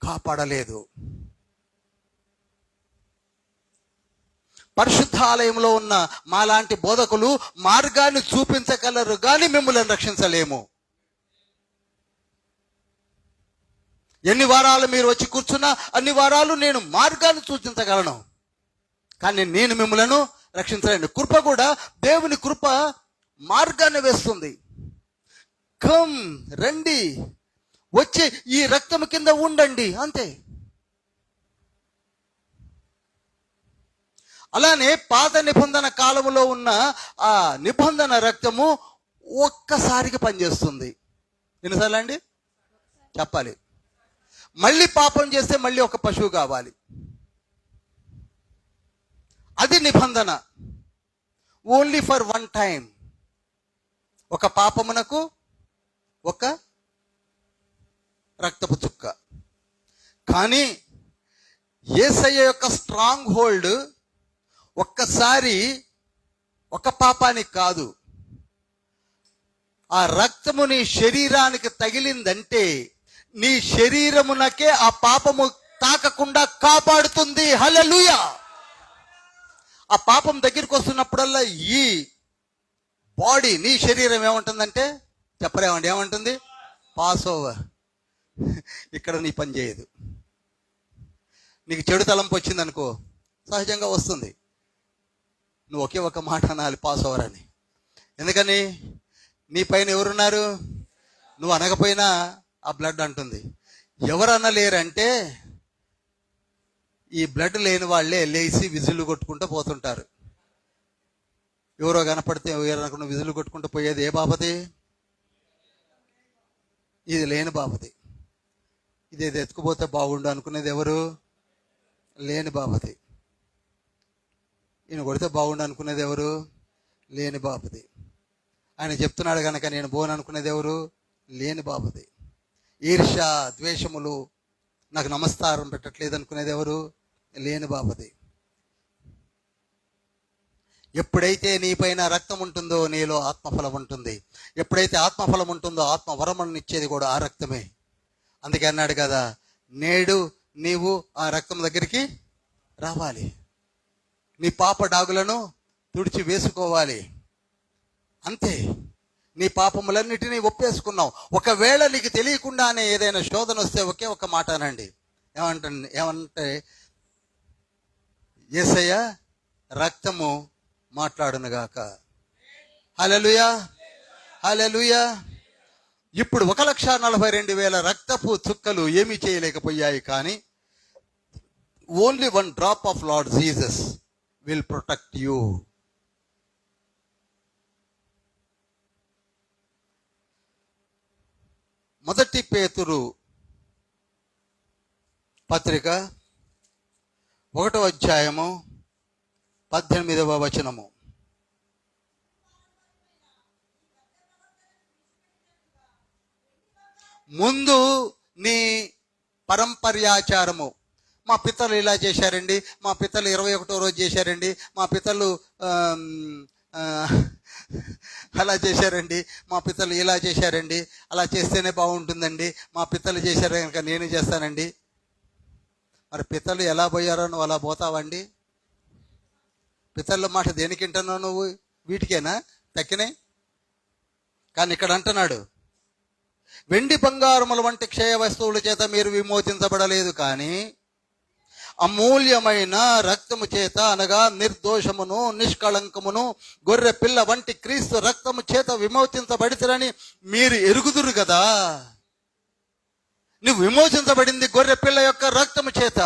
కాపాడలేదు. పరిశుద్ధాలయంలో ఉన్న మాలాంటి బోధకులు మార్గాన్ని చూపించగలరు కానీ మిమ్మల్ని రక్షించలేము. ఎన్ని వారాలు మీరు వచ్చి కూర్చున్నా అన్ని వారాలు నేను మార్గాన్ని సూచించగలను కానీ నేను మిమ్మలను రక్షించలేను. కృప కూడా, దేవుని కృప మార్గాన్ని వేస్తుంది. కమ్, రండి, వచ్చి ఈ రక్తము కింద ఉండండి, అంతే. అలానే పాత నిబంధన కాలములో ఉన్న ఆ నిబంధన రక్తము ఒక్కసారికి పనిచేస్తుంది. ఎన్నిసార్లు అండి చెప్పాలి? మళ్ళీ పాపం చేస్తే మళ్ళీ ఒక పశువు కావాలి. అది నిబంధన. Only for 1 time. ఒక పాపమునకు ఒక రక్తపు చుక్క. కానీ యేసయ్య యొక్క స్ట్రాంగ్ హోల్డ్ ఒక్కసారి ఒక పాపానికి కాదు, ఆ రక్తము నీ శరీరానికి తగిలిందంటే నీ శరీరమునకే ఆ పాపము తాకకుండా కాపాడుతుంది. హల్లెలూయా. ఆ పాపం దగ్గరికి వస్తున్నప్పుడల్లా ఈ బాడీ, నీ శరీరం ఏమంటుందంటే, చెప్పరేమండి, ఏమంటుంది? Pass over. ఇక్కడ నీ పని చేయదు. నీకు చెడు తలంపు వచ్చిందనుకో, సహజంగా వస్తుంది. నువ్వు ఒకే ఒక మాట అనాలి, పాస్ ఓవర్ అని. ఎందుకని? నీ పైన ఎవరున్నారు? నువ్వు అనకపోయినా ఆ బ్లడ్ అంటుంది. ఎవరు అనలేరంటే ఈ బ్లడ్ లేని వాళ్ళే లేచి విజులు కొట్టుకుంటూ పోతుంటారు. ఎవరో కనపడితే ఎవరనుకున్న విజులు కొట్టుకుంటూ పోయేది ఏ బాపతి? ఇది లేని బాపతి. ఇదేది ఎత్తుకుపోతే బాగుండు అనుకునేది ఎవరు? లేని బాపతి. ఈయన కొడితే బాగుండు అనుకునేది ఎవరు? లేని బాపతి. ఆయన చెప్తున్నాడు కనుక నేను పోను అనుకునేది ఎవరు? లేని బాపతి. ఈర్ష్య, ద్వేషములు, నాకు నమస్కారం పెట్టట్లేదు అనుకునేది ఎవరు? లేని బాపతి. ఎప్పుడైతే నీపైన రక్తం ఉంటుందో నీలో ఆత్మఫలం ఉంటుంది. ఎప్పుడైతే ఆత్మఫలం ఉంటుందో ఆత్మవరములను ఇచ్చేది కూడా ఆ రక్తమే. అందుకే అన్నాడు కదా, నేడు నీవు ఆ రక్తం దగ్గరికి రావాలి, నీ పాప డాగులను తుడిచి వేసుకోవాలి. అంతే, నీ పాపములన్నిటినీ ఒప్పేసుకున్నావు. ఒకవేళ నీకు తెలియకుండానే ఏదైనా శోధన వస్తే ఒకే ఒక మాట అనండి. ఏమంటే యేసయ్య రక్తము మాట్లాడునుగాక. హల్లెలూయా, హల్లెలూయా. ఇప్పుడు 1,42,000 రక్తపు చుక్కలు ఏమీ చేయలేకపోయాయి, కానీ only 1 drop of Lord Jesus will protect you. మొదటి పేతురు పత్రిక 1వ అధ్యాయము 18వ వచనము. ముందు నీ పరంపర్యాచారము, మా పితలు ఇలా చేశారండి, మా పితలు 21వ రోజు చేశారండి, మా పితలు అలా చేశారండి, మా పితలు ఇలా చేశారండి, అలా చేస్తేనే బాగుంటుందండి, మా పితలు చేశారు కనుక నేను చేస్తానండి. మరి పితలు ఎలా పోయారో నువ్వు అలా పోతావండి? పితళ్ళ మాట దేనికి వింటున్నావు నువ్వు? వీటికేనా తక్కినాయి? కానీ ఇక్కడ అంటున్నాడు, వెండి బంగారముల వంటి క్షయ వస్తువుల చేత మీరు విమోచించబడలేదు, కానీ అమూల్యమైన రక్తము చేత, అనగా నిర్దోషమును నిష్కళంకమును గొర్రె పిల్ల వంటి క్రీస్తు రక్తము చేత విమోచించబడితేరని మీరు ఎరుగుదురు కదా. నువ్వు విమోచించబడింది గొర్రె పిల్ల యొక్క రక్తము చేత.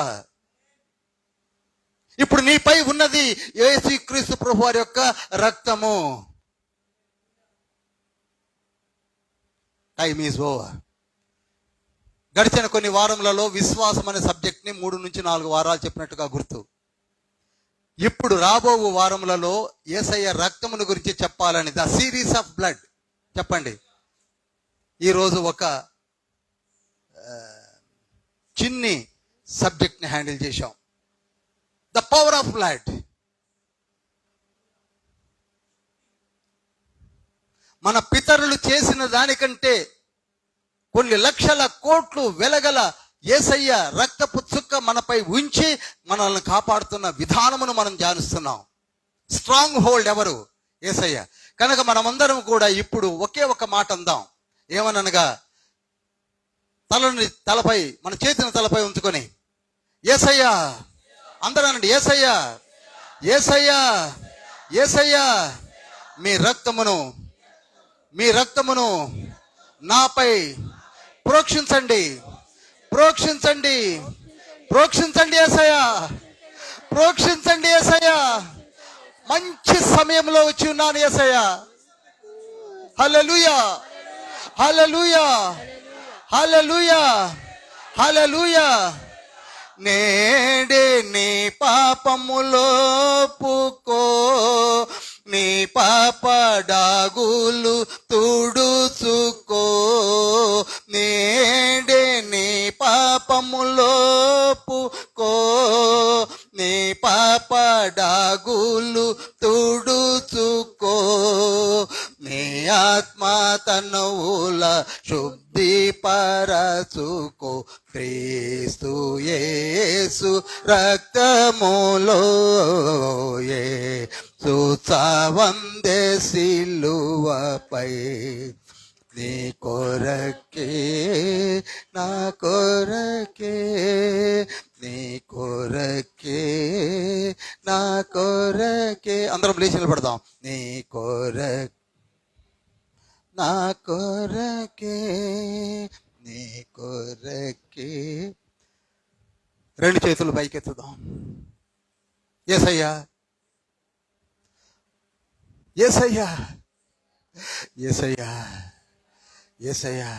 ఇప్పుడు నీపై ఉన్నది యేసుక్రీస్తు ప్రభు వారి యొక్క రక్తము. Time is over. గడిచిన కొన్ని వారములలో విశ్వాసం అనే సబ్జెక్ట్ని 3 నుంచి 4 వారాలు చెప్పినట్టుగా గుర్తు. ఇప్పుడు రాబో వారములలో యేసయ్య రక్తమును గురించి చెప్పాలని, ద సిరీస్ ఆఫ్ బ్లడ్. చెప్పండి, ఈరోజు ఒక చిన్ని సబ్జెక్ట్ని హ్యాండిల్ చేశాం, ద పవర్ ఆఫ్ బ్లడ్. మన పితరులు చేసిన దానికంటే కొన్ని లక్షల కోట్లు వెలగల యేసయ్య రక్తపు చుక్క మనపై ఉంచి మనల్ని కాపాడుతున్న విధానమును మనం ధ్యానిస్తున్నాం. స్ట్రాంగ్ హోల్డ్ ఎవరు? యేసయ్య. కనుక మనమందరం కూడా ఇప్పుడు ఒకే ఒక మాట అందాం. ఏమనగా, తలపై మన చేతిని తలపై ఉంచుకొని యేసయ్య, అందరూ అనండి, యేసయ్య, యేసయ్య, యేసయ్య, మీ రక్తమును నాపై ప్రోక్షించండి, ప్రోక్షించండి, ప్రోక్షించండి యేసయ్య, ప్రోక్షించండి యేసయ్య. మంచి సమయంలో వచ్చి ఉన్నాను యేసయ్య. హల్లెలూయా, హల్లెలూయా, హల్లెలూయా, హల్లెలూయా. నేడే నీ పాపములోపుకో, నీ పాప డాగులు తుడుచుకో. నేడే నీ పాపములోపుకో, నీ పాప డాగులు తుడుచుకో. నీ ఆత్మ తనువుల శుద్ధిపరచుకో, క్రీస్తు యేసు రక్తములో యేసు చావందే సిలువపై. నీ కొరకే, నా కొరకే, నీ కొరకే, నా కొరకే. అందరం లేచి నిలబడదాం. నీ కొరకే, నా కొరకే, నీ కొరకే. 2 చేతులు పైకెత్తుదాం. యేసయ్యా, యేసయ్యా, యేసయ్యా, యేసయ్యా.